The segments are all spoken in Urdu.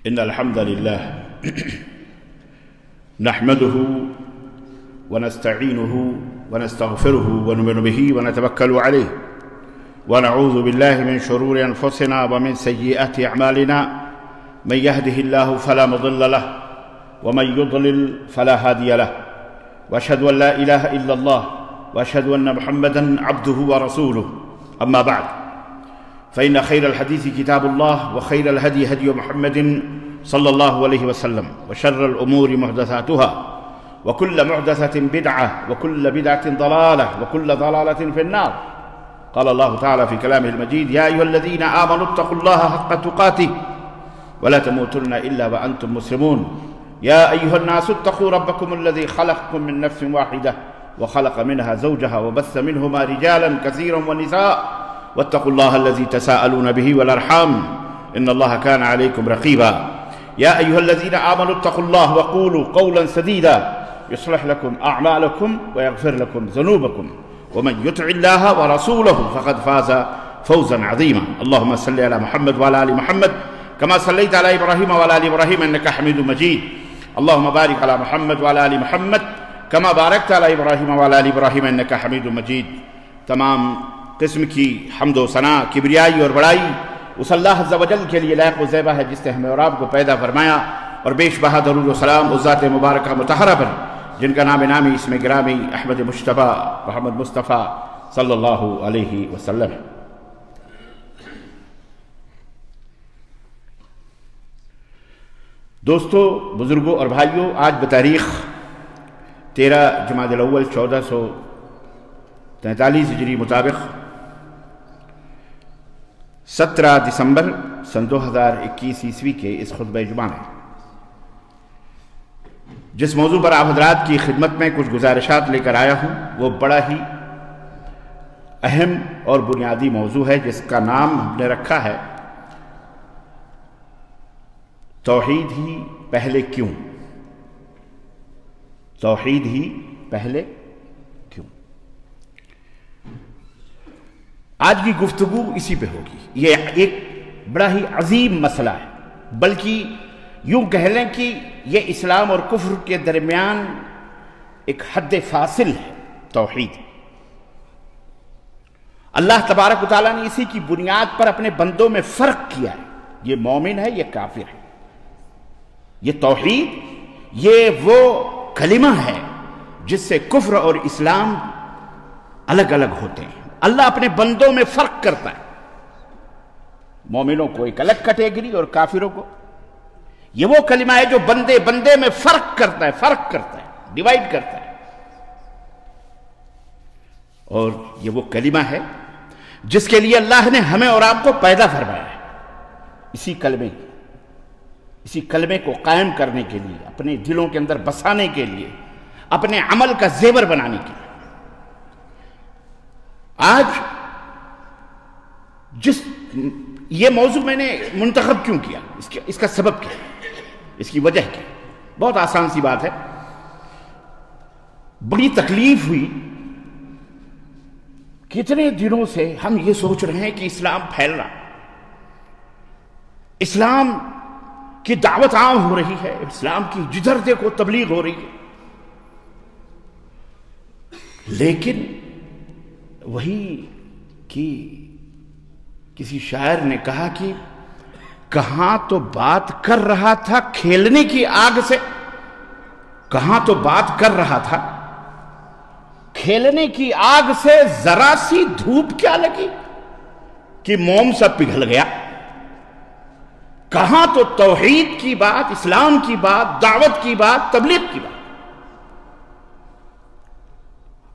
إن الحمد لله نحمده ونستعينه ونستغفره ونؤمن به ونتوكل عليه ونعوذ بالله من شرور أنفسنا ومن سيئات أعمالنا من يهده الله فلا مضل له ومن يضلل فلا هادي له وأشهد أن لا إله إلا الله وأشهد أن محمدا عبده ورسوله أما بعد فإن خير الحديث كتاب الله وخير الهدي هدي محمد صلى الله عليه وسلم وشر الأمور محدثاتها وكل محدثة بدعة وكل بدعة ضلالة وكل ضلالة في النار. قال الله تعالى في كلامه المجيد: يا أيها الذين آمنوا اتقوا الله حق تقاته ولا تموتن إلا وأنتم مسلمون. يا أيها الناس اتقوا ربكم الذي خلقكم من نفس واحدة وخلق منها زوجها وبث منهما رجالا كثيرا ونساء واتقوا الله الذي تساءلون به والأرحام إن الله كان عليكم رقيبا. يا أيها الذين آمنوا اتقوا الله وقولوا قولا سديدا يصلح لكم أعمالكم ويغفر لكم ذنوبكم ومن يطع الله ورسوله فقد فاز فوزا عظيما. اللهم صل على محمد وعلى آل محمد كما صليت على إبراهيم وعلى آل إبراهيم إنك حميد مجيد. اللهم بارك على محمد وعلى آل محمد كما باركت على إبراهيم وعلى آل إبراهيم إنك حميد مجيد. تمام قسم کی حمد و ثنا، کبریائی اور بڑائی اس اللہ عز و جل کے لیے لائق و زیبا ہے جس نے ہمیں اور آپ کو پیدا فرمایا، اور بیش بہا درود و سلام اس ذات مبارکہ مطہرہ پر جن کا نام نامی اسم گرامی احمد مجتبیٰ محمد مصطفیٰ صلی اللہ علیہ وسلم. دوستو، بزرگوں اور بھائیوں، آج بتاریخ 13 جمادی الاول 1443 ہجری مطابق 17 دسمبر سن 2021 عیسوی کے اس خطبہ جمعہ میں جس موضوع پر آپ حضرات کی خدمت میں کچھ گزارشات لے کر آیا ہوں، وہ بڑا ہی اہم اور بنیادی موضوع ہے جس کا نام ہم نے رکھا ہے توحید ہی پہلے کیوں. توحید ہی پہلے کیوں. آج کی گفتگو اسی پہ ہوگی. یہ ایک بڑا ہی عظیم مسئلہ ہے، بلکہ یوں کہہ لیں کہ یہ اسلام اور کفر کے درمیان ایک حد فاصل ہے. توحید اللہ تبارک و تعالیٰ نے اسی کی بنیاد پر اپنے بندوں میں فرق کیا ہے. یہ مومن ہے، یہ کافر ہے. یہ توحید، یہ وہ کلمہ ہے جس سے کفر اور اسلام الگ الگ ہوتے ہیں. اللہ اپنے بندوں میں فرق کرتا ہے. مومنوں کو ایک الگ کیٹیگری اور کافروں کو. یہ وہ کلمہ ہے جو بندے بندے میں فرق کرتا ہے، ڈیوائیڈ کرتا ہے. اور یہ وہ کلمہ ہے جس کے لیے اللہ نے ہمیں اور آپ کو پیدا فرمایا ہے. اسی کلمے کو قائم کرنے کے لیے، اپنے دلوں کے اندر بسانے کے لیے، اپنے عمل کا زیور بنانے کے لیے. آج یہ موضوع میں نے منتخب کیوں کیا، اس کا سبب کیا، اس کی وجہ کیا؟ بہت آسان سی بات ہے. بڑی تکلیف ہوئی. کتنے دنوں سے ہم یہ سوچ رہے ہیں کہ اسلام پھیل رہا، اسلام کی دعوت عام ہو رہی ہے، اسلام کی جدھر دیکھو تبلیغ ہو رہی ہے. لیکن وہی کہ کسی شاعر نے کہا کہ کہاں تو بات کر رہا تھا کھیلنے کی آگ سے، کہاں تو بات کر رہا تھا کھیلنے کی آگ سے، ذرا سی دھوپ کیا لگی کہ موم سب پگھل گیا. کہاں تو توحید کی بات، اسلام کی بات، دعوت کی بات، تبلیغ کی بات،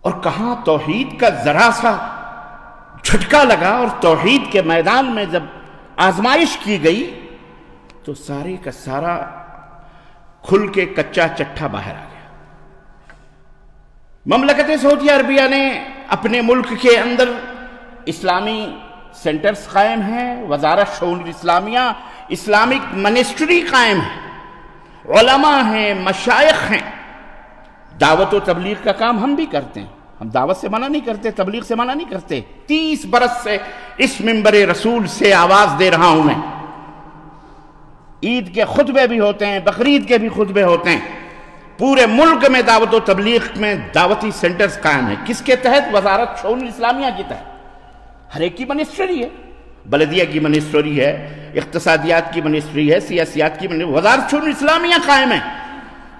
اور کہاں توحید کا ذرا سا جھٹکا لگا اور توحید کے میدان میں جب آزمائش کی گئی تو سارے کا سارا کھل کے کچا چٹھا باہر آ گیا۔ مملکت سعودیہ عربیہ نے اپنے ملک کے اندر اسلامی سینٹرز قائم ہیں، وزارت شؤون الاسلامیہ، اسلامک منسٹری قائم ہے، علماء ہیں، مشائخ ہیں۔ دعوت و تبلیغ کا کام ہم بھی کرتے ہیں، ہم دعوت سے منع نہیں کرتے، تبلیغ سے منع نہیں کرتے۔ 30 برس سے اس منبر رسول سے آواز دے رہا ہوں میں۔ عید کے خطبے بھی ہوتے ہیں، بقرعید کے بھی خطبے ہوتے ہیں، پورے ملک میں دعوت و تبلیغ میں دعوتی سینٹرز قائم ہیں۔ کس کے تحت؟ وزارت شؤون الاسلامیہ کی تحت۔ ہر ایک کی منسٹری ہے، بلدیہ کی منسٹری ہے، اقتصادیات کی منسٹری ہے، سیاسیات کی منسٹری، وزارت شؤون الاسلامیہ قائم ہے،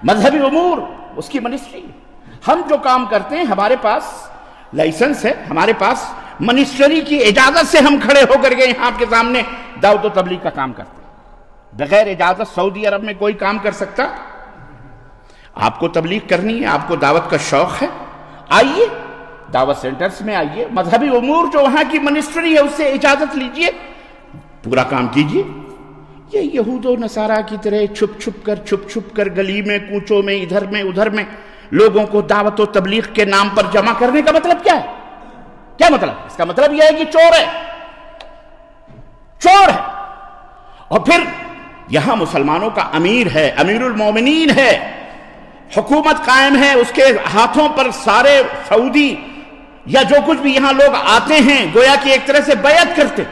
مذہبی امور اس کی منسٹری ہے۔ ہم جو کام کرتے ہیں ہمارے پاس لائسنس ہے، ہمارے پاس منسٹری کی اجازت سے ہم کھڑے ہو کر کے یہاں آپ کے سامنے دعوت و تبلیغ کا کام کرتے ہیں۔ بغیر اجازت سعودی عرب میں کوئی کام کر سکتا؟ آپ کو تبلیغ کرنی ہے، آپ کو دعوت کا شوق ہے، آئیے دعوت سینٹرز میں آئیے، مذہبی امور جو وہاں کی منسٹری ہے اس سے اجازت لیجئے، پورا کام کیجئے۔ یہ یہود و نصارہ کی طرح چھپ چھپ کر گلی میں، کوچوں میں، ادھر میں ادھر میں لوگوں کو دعوت و تبلیغ کے نام پر جمع کرنے کا مطلب کیا ہے؟ کیا مطلب؟ اس کا مطلب یہ ہے کہ چور ہے، چور ہے۔ اور پھر یہاں مسلمانوں کا امیر ہے، امیر المومنین ہے، حکومت قائم ہے، اس کے ہاتھوں پر سارے سعودی یا جو کچھ بھی یہاں لوگ آتے ہیں گویا کہ ایک طرح سے بیعت کرتے۔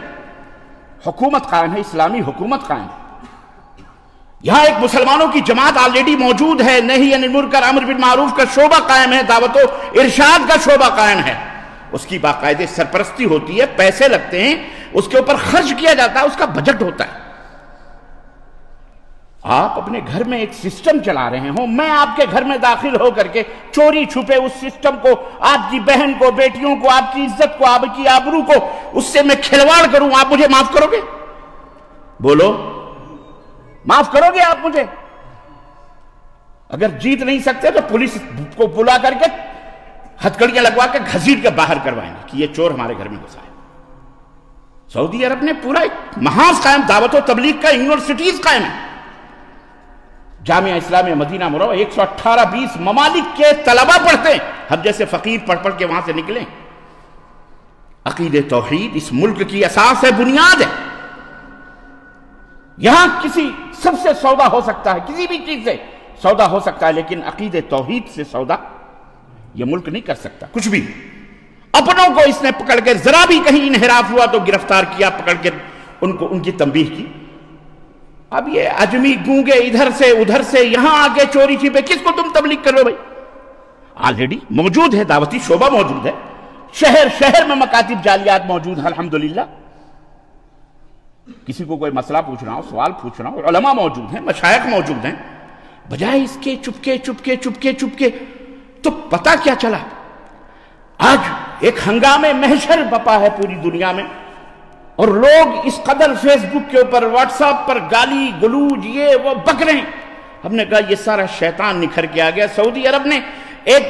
حکومت قائم ہے، اسلامی حکومت قائم ہے۔ یہاں ایک مسلمانوں کی جماعت آلریڈی موجود ہے، نہی عن المنکر امر بالمعروف کا شعبہ قائم ہے، دعوت و ارشاد کا شعبہ قائم ہے، اس کی باقاعدہ سرپرستی ہوتی ہے، پیسے لگتے ہیں، اس کے اوپر خرچ کیا جاتا ہے، اس کا بجٹ ہوتا ہے۔ آپ اپنے گھر میں ایک سسٹم چلا رہے ہوں، میں آپ کے گھر میں داخل ہو کر کے چوری چھپے اس سسٹم کو، آپ کی بہن کو، بیٹیوں کو، آپ کی عزت کو، آپ کی آبرو کو، اس سے میں کھلواڑ کروں، آپ مجھے معاف کرو گے؟ بولو، معاف کرو گے آپ مجھے؟ اگر جیت نہیں سکتے تو پولیس کو بلا کر کے ہتھکڑیاں لگوا کے گھسیٹ کے باہر کروائیں گے کہ یہ چور ہمارے گھر میں گھسا ہے۔ سعودی عرب نے پورا ایک محاذ قائم، دعوت و تبلیغ کا، یونیورسٹیز قائم ہے۔ جامعہ اسلامیہ مدینہ منورہ 118-20 ممالک کے طلبہ پڑھتے ہیں، ہم جیسے فقیر پڑھ کے وہاں سے نکلیں۔ عقید توحید اس ملک کی اساس ہے، بنیاد ہے۔ یہاں کسی سب سے سودا ہو سکتا ہے، کسی بھی چیز سے سودا ہو سکتا ہے، لیکن عقید توحید سے سودا یہ ملک نہیں کر سکتا کچھ بھی۔ اپنوں کو اس نے پکڑ کے ذرا بھی کہیں انحراف ہوا تو گرفتار کیا، پکڑ کے ان کی تنبیہ کی۔ اب یہ عجمی گونگے ادھر سے ادھر سے یہاں آ کے چوری چھپے، کس کو تم تبلیغ کر رہے ہو بھائی؟ آلریڈی موجود ہے، دعوتی شعبہ موجود ہے، شہر شہر میں مکاتب جالیات موجود ہیں الحمدللہ۔ کسی کو کوئی مسئلہ پوچھنا ہو، سوال پوچھنا ہو، علماء موجود ہیں، مشائخ موجود ہیں، بجائے اس کے چپکے تو پتہ کیا چلا؟ آج ایک ہنگامے محشر بپا ہے پوری دنیا میں، اور لوگ اس قدر فیس بک کے اوپر، واٹس ایپ پر گالی گلوج یہ وہ بک رہے ہیں۔ ہم نے کہا یہ سارا شیطان نکھر کے آ گیا۔ سعودی عرب نے ایک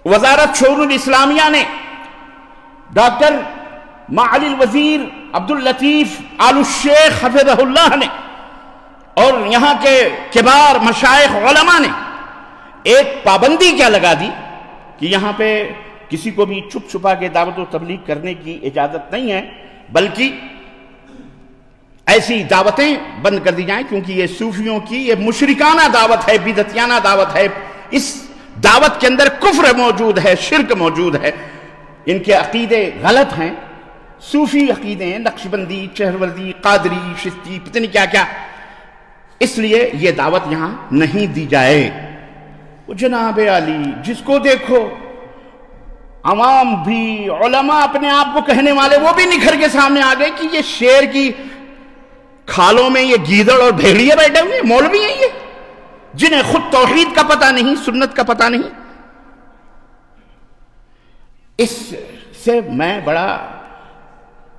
وزارت شؤون الاسلامیہ نے ڈاکٹر معالی الوزیر عبداللطیف آل الشیخ حفظہ اللہ نے اور یہاں کے کبار مشائخ علماء نے ایک پابندی کیا لگا دی کہ یہاں پہ کسی کو بھی چھپ چھپا کے دعوت و تبلیغ کرنے کی اجازت نہیں ہے، بلکہ ایسی دعوتیں بند کر دی جائیں، کیونکہ یہ صوفیوں کی یہ مشرکانہ دعوت ہے، بدعتیانہ دعوت ہے۔ اس دعوت کے اندر کفر موجود ہے، شرک موجود ہے، ان کے عقیدے غلط ہیں، صوفی عقیدے ہیں، نقشبندی، چہروردی، قادری، چشتی، پتہ نہیں کیا کیا، اس لیے یہ دعوت یہاں نہیں دی جائے۔ وہ جناب علی جس کو دیکھو، عوام بھی، علماء اپنے آپ کو کہنے والے، وہ بھی نکھر کے سامنے آ گئے کہ یہ شیر کی کھالوں میں یہ گیدڑ اور بھیڑیے بیٹھے ہوئے مولوی ہیں یہ، جنہیں خود توحید کا پتہ نہیں، سنت کا پتہ نہیں۔ اس سے میں بڑا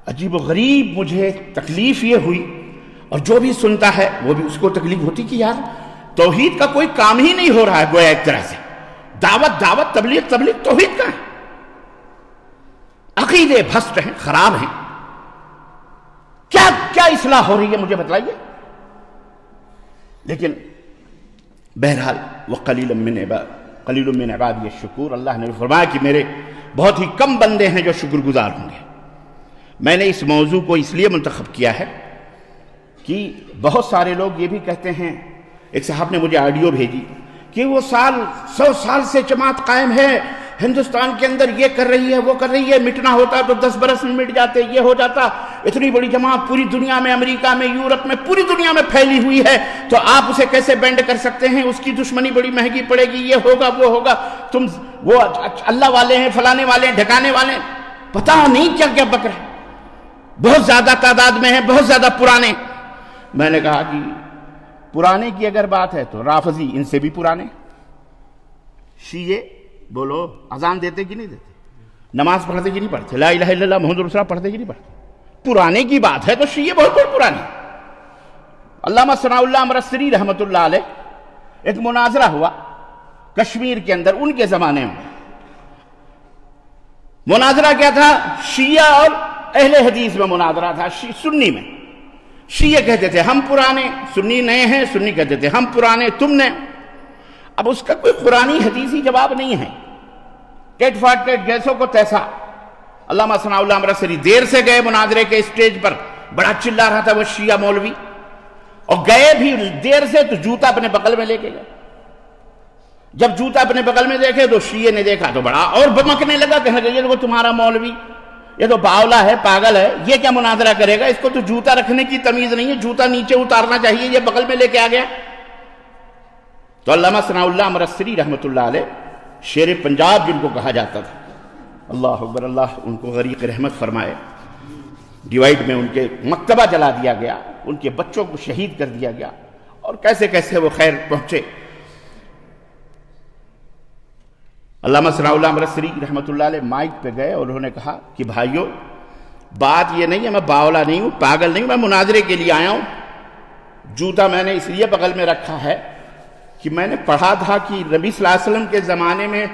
عجیب و غریب مجھے تکلیف یہ ہوئی، اور جو بھی سنتا ہے وہ بھی اس کو تکلیف ہوتی کہ یار توحید کا کوئی کام ہی نہیں ہو رہا ہے، گویا ایک طرح سے دعوت تبلیغ توحید کا ہے۔ عقیدے بھسٹ ہیں، خراب ہیں، کیا اصلاح ہو رہی ہے مجھے بتلائیے. لیکن بہرحال وَقَلِيلٌ مِّنْ عِبَادِيَ الشُّكُورُ، اللہ نے فرمایا کہ میرے بہت ہی کم بندے ہیں جو شکر گزار ہوں گے. میں نے اس موضوع کو اس لیے منتخب کیا ہے کہ بہت سارے لوگ یہ بھی کہتے ہیں، ایک صاحب نے مجھے آڈیو بھیجی کہ وہ 100 سال سے جماعت قائم ہے ہندوستان کے اندر، یہ کر رہی ہے وہ کر رہی ہے، مٹنا ہوتا تو 10 برس میں مٹ جاتے، یہ ہو جاتا، اتنی بڑی جماعت پوری دنیا میں، امریکہ میں، یورپ میں، پوری دنیا میں پھیلی ہوئی ہے، تو آپ اسے کیسے بینڈ کر سکتے ہیں؟ اس کی دشمنی بڑی مہنگی پڑے گی، یہ ہوگا وہ ہوگا، تم وہ اللہ والے ہیں، فلانے والے ہیں، ڈھکانے والے ہیں، پتہ نہیں کیا کیا بک رہے، بہت زیادہ تعداد میں ہیں، بہت زیادہ پرانے. میں نے کہا کہ پرانے کی اگر بات ہے تو رافضی ان سے بھی پرانے، شیعہ بولو اذان دیتے کہ نہیں دیتے، نماز پڑھتے کہ نہیں پڑھتے، لا الہ الا اللہ محمد رسول اللہ پڑھتے کہ نہیں پڑھتے. پرانے کی بات ہے تو شیعہ بہت پرانے. علامہ ثناء اللہ امرتسری رحمۃ اللہ علیہ ایک مناظرہ ہوا کشمیر کے اندر ان کے زمانے میں. مناظرہ کیا تھا؟ شیعہ اور اہل حدیث میں مناظرہ تھا. سنی میں شیعہ کہتے تھے ہم پرانے، سنی نئے ہیں، سنی کہتے تھے ہم پرانے تم نئے. اب اس کا کوئی قرآنی حدیثی جواب نہیں ہے، ٹیٹ فار ٹیٹ جیسوں کو تیسا. علامہ ثناء اللہ امرتسری دیر سے گئے مناظرے کے اسٹیج پر، بڑا چلا رہا تھا وہ شیعہ مولوی، اور گئے بھی دیر سے تو جوتا اپنے بغل میں لے کے گئے. جب جوتا اپنے بغل میں دیکھے تو شیعہ نے دیکھا تو بڑا اور بمکنے لگا، کہنے لگا یہ تو تمہارا مولوی، یہ تو باولا ہے، پاگل ہے، یہ کیا مناظرہ کرے گا، اس کو تو جوتا رکھنے کی تمیز نہیں ہے، جوتا نیچے اتارنا چاہیے، یہ بغل میں لے کے آ گیا. تو علامہ ثناء اللہ امرتسری رحمۃ اللہ علیہ شیر پنجاب جن کو کہا جاتا تھا، اللہ اکبر، اللہ ان کو غریق رحمت فرمائے. ڈیوائٹ میں ان کے مکتبہ جلا دیا گیا، ان کے بچوں کو شہید کر دیا گیا، اور کیسے کیسے وہ خیر پہنچے. علامہ ثناء اللہ امرتسری رحمۃ اللہ علیہ مائک پہ گئے اور انہوں نے کہا کہ بھائیو، بات یہ نہیں ہے، میں باولا نہیں ہوں، پاگل نہیں ہوں، میں مناظرے کے لیے آیا ہوں. جوتا میں نے اس لیے بغل میں رکھا ہے کہ میں نے پڑھا تھا کہ نبی صلی اللہ علیہ وسلم کے زمانے میں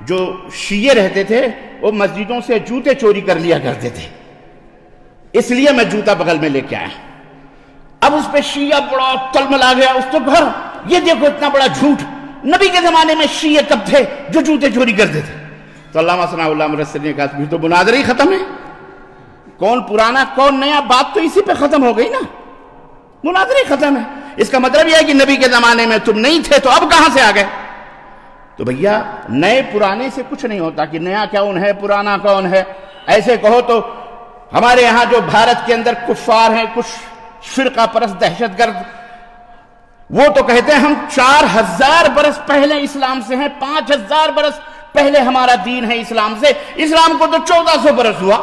جو شیعہ رہتے تھے وہ مسجدوں سے جوتے چوری کر لیا کرتے تھے، اس لیے میں جوتا بغل میں لے کے آیا. اب اس پہ شیعہ بڑا تلملا گیا، اس تو گھر یہ دیکھو اتنا بڑا جھوٹ، نبی کے زمانے میں شیعہ کب تھے جو جوتے چوری کرتے تھے؟ تو علامہ ثناء اللہ امرتسری نے کہا پھر تو مناظرہ ہی ختم ہے، کون پرانا کون نیا، بات تو اسی پہ ختم ہو گئی نا، مناظرہ ہی ختم ہے. اس کا مطلب یہ ہے کہ نبی کے زمانے میں تم نہیں تھے تو اب کہاں سے آ گئے؟ تو بھیا نئے پرانے سے کچھ نہیں ہوتا کہ نیا کون ہے پرانا کون ہے. ایسے کہو تو ہمارے یہاں جو بھارت کے اندر کفار ہیں، کچھ فرقہ پرست دہشت گرد، وہ تو کہتے ہیں ہم 4000 برس پہلے اسلام سے ہیں، 5000 برس پہلے ہمارا دین ہے اسلام سے، اسلام کو تو 1400 برس ہوا.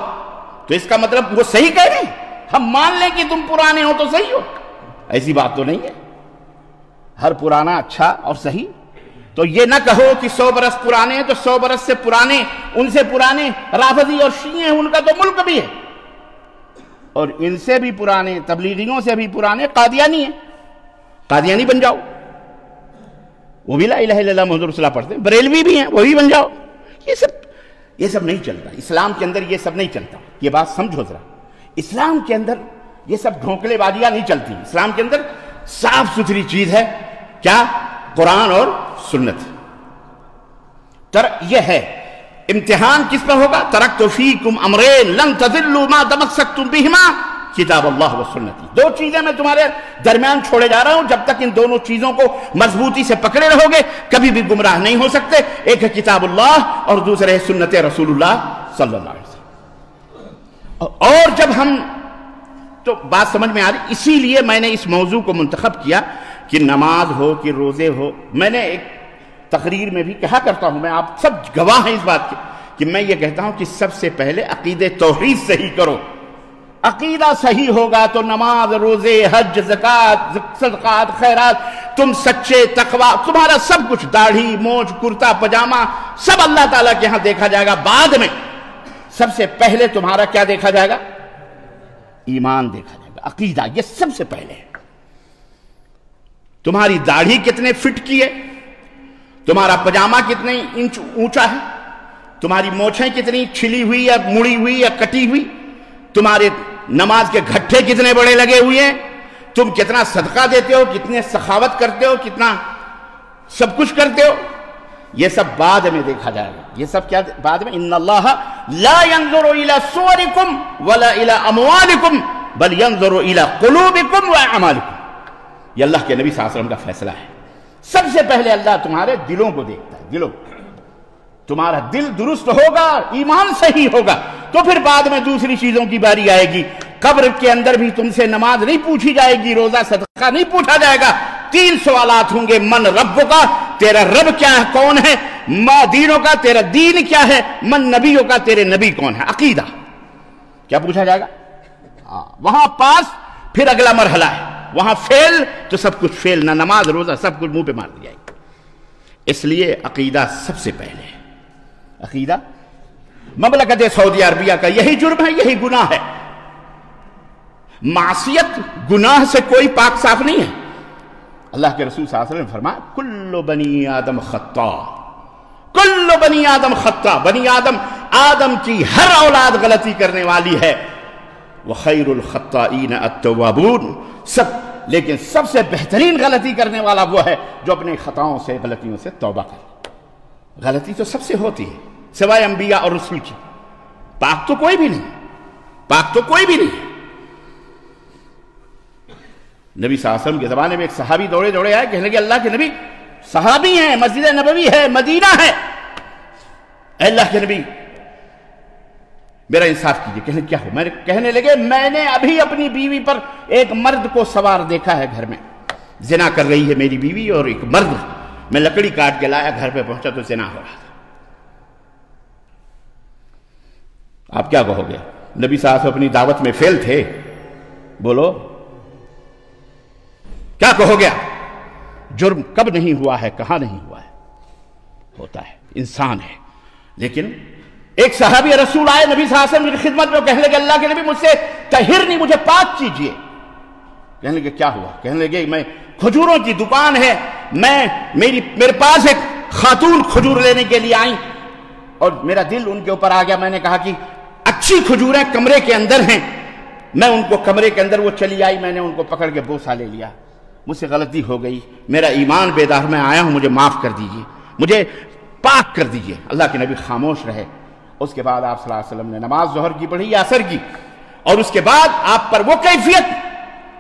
تو اس کا مطلب وہ صحیح کہہ رہے ہیں، ہم مان لیں کہ تم پرانے ہو تو صحیح ہو. ایسی بات تو نہیں ہے، ہر پرانا اچھا اور صحیح. تو یہ نہ کہو کہ 100 برس پرانے ہیں تو 100 برس سے پرانے، ان سے پرانے رافضی اور شیعہ ہیں، ان کا تو ملک بھی ہے، اور ان سے بھی پرانے، تبلیغیوں سے بھی پرانے قادیانی ہیں، قادیانی بن جاؤ، وہ بھی لا الہ الا اللہ محمد رسول اللہ پڑھتے ہیں. بریلوی بھی ہیں، وہ بھی بن جاؤ. یہ سب نہیں چلتا اسلام کے اندر، یہ سب نہیں چلتا. یہ بات سمجھو ذرا، اسلام کے اندر یہ سب ڈھونکلے بازیاں نہیں چلتی. اسلام کے اندر صاف ستھری چیز ہے، کیا؟ قرآن اور سنت. یہ ہے امتحان کس پر ہوگا؟ ترکت فیکم امرین لن تضلوا ما تمسکتم بہما کتاب اللہ و سنتی. 2 چیزیں میں تمہارے درمیان چھوڑے جا رہا ہوں، جب تک ان دونوں چیزوں کو مضبوطی سے پکڑے رہو گے کبھی بھی گمراہ نہیں ہو سکتے. ایک ہے کتاب اللہ اور دوسرے ہے سنت رسول اللہ صلی اللہ علیہ وسلم. اور جب ہم تو بات سمجھ میں آ رہی، اسی لیے میں نے اس موضوع کو منتخب کیا کہ نماز ہو کہ روزے ہو. میں نے ایک تقریر میں بھی کہا کرتا ہوں، میں آپ سب گواہ ہیں اس بات کے، کہ میں یہ کہتا ہوں کہ سب سے پہلے عقیدہ توحید صحیح کرو. عقیدہ صحیح ہوگا تو نماز، روزے، حج، زکوٰۃ، صدقات، خیرات، تم سچے، تقوی، تمہارا سب کچھ، داڑھی، مونچھ، کرتا پجامہ، سب اللہ تعالیٰ کے ہاں دیکھا جائے گا. بعد میں سب سے پہلے تمہارا کیا دیکھا جائے گا؟ ایمان دیکھا جائے گا، عقیدہ، یہ سب سے پہلے ہے. تمہاری داڑھی کتنے فٹ کی ہے، تمہارا پجامہ کتنے انچ اونچا ہے، تمہاری مونچھیں کتنی چھلی ہوئی یا مڑی ہوئی یا کٹی ہوئی، تمہارے نماز کے گھٹے کتنے بڑے لگے ہوئے ہیں، تم کتنا صدقہ دیتے ہو، کتنے سخاوت کرتے ہو، کتنا سب کچھ کرتے ہو، یہ سب بعد میں دیکھا جائے گا۔ یہ سب کیا بعد میں؟ ان اللہ لا ينظر الى صورکم ولا الى اموالکم بل ينظر الى قلوبکم واعمالکم۔ یہ اللہ کے نبی صلی اللہ علیہ وسلم کا فیصلہ ہے۔ سب سے پہلے اللہ تمہارے دلوں کو دیکھتا ہے، دلوں۔ تمہارا دل درست ہوگا، ایمان صحیح ہوگا، تو پھر بعد میں دوسری چیزوں کی باری آئے گی۔ قبر کے اندر بھی تم سے نماز نہیں پوچھی جائے گی، روزہ صدقہ نہیں پوچھا جائے گا۔ 3 سوالات ہوں گے، من رب کا، تیرا رب کیا ہے، کون ہے، ما دینوں کا، تیرا دین کیا ہے، من نبیوں کا، تیرے نبی کون ہے، عقیدہ کیا پوچھا جائے گا۔ وہاں پاس پھر اگلا مرحلہ ہے، وہاں فیل تو سب کچھ فیل، نہ نماز روزہ سب کچھ منہ پہ مار دیا گا۔ اس لیے عقیدہ سب سے پہلے ہے۔ عقیدہ مملکت سعودی عربیہ کا یہی جرم ہے، یہی گناہ ہے۔ معصیت گناہ سے کوئی پاک صاف نہیں ہے۔ اللہ کے رسول صلی اللہ علیہ وسلم نے فرمایا کل بنی آدم خطا، کل بنی آدم خطا، بنی آدم کی ہر اولاد غلطی کرنے والی ہے، وخیر الخطائین التوابون، لیکن سب سے بہترین غلطی کرنے والا وہ ہے جو اپنے خطاؤں سے، غلطیوں سے توبہ کرے۔ غلطی تو سب سے ہوتی ہے سوائے انبیاء اور رسول کی، پاک تو کوئی بھی نہیں، پاک تو کوئی بھی نہیں۔ نبی صلی اللہ علیہ وسلم کے زمانے میں ایک صحابی دوڑے دوڑے آئے، کہنے لگے اللہ کے نبی، صحابی ہیں، مسجد نبوی ہے، مدینہ ہے، اے اللہ کے نبی میرا انصاف کیجئے۔ کیا ہو؟ کہنے لگے میں نے ابھی اپنی بیوی پر ایک مرد کو سوار دیکھا ہے، گھر میں زنا کر رہی ہے میری بیوی اور ایک مرد، میں لکڑی کاٹ کے لایا، گھر پہ پہنچا تو زنا ہو رہا تھا۔ آپ کیا کہو گے؟ نبی صلی اللہ علیہ وسلم اپنی دعوت میں فیل تھے؟ بولو کیا کہو گے؟ جرم کب نہیں ہوا ہے، کہاں نہیں ہوا ہے، ہوتا ہے، انسان ہے۔ لیکن ایک صحابی رسول آئے نبی صلی اللہ علیہ وسلم کی خدمت میں، کہنے لگے اللہ کے نبی مجھ سے طہرنی، مجھے پاک کیجئے۔ کہنے لگے کیا ہوا؟ کہنے لگے میں کھجوروں کی دکان ہے، میرے پاس ایک خاتون کھجور لینے کے لیے آئیں اور میرا دل ان کے اوپر آ گیا، میں نے کہا کہ اچھی کھجوریں کمرے کے اندر ہیں، میں ان کو کمرے کے اندر، وہ چلی آئی، میں نے ان کو پکڑ کے بوسہ لے لیا، مجھ سے غلطی ہو گئی، میرا ایمان بیدار، میں آیا ہوں، مجھے معاف کر دیجئے، مجھے پاک کر دیجئے۔ اللہ کے نبی خاموش رہے۔ اس کے بعد آپ صلی اللہ علیہ وسلم نے نماز ظہر کی پڑھی یا عصر کی، اور اس کے بعد آپ پر وہ کیفیت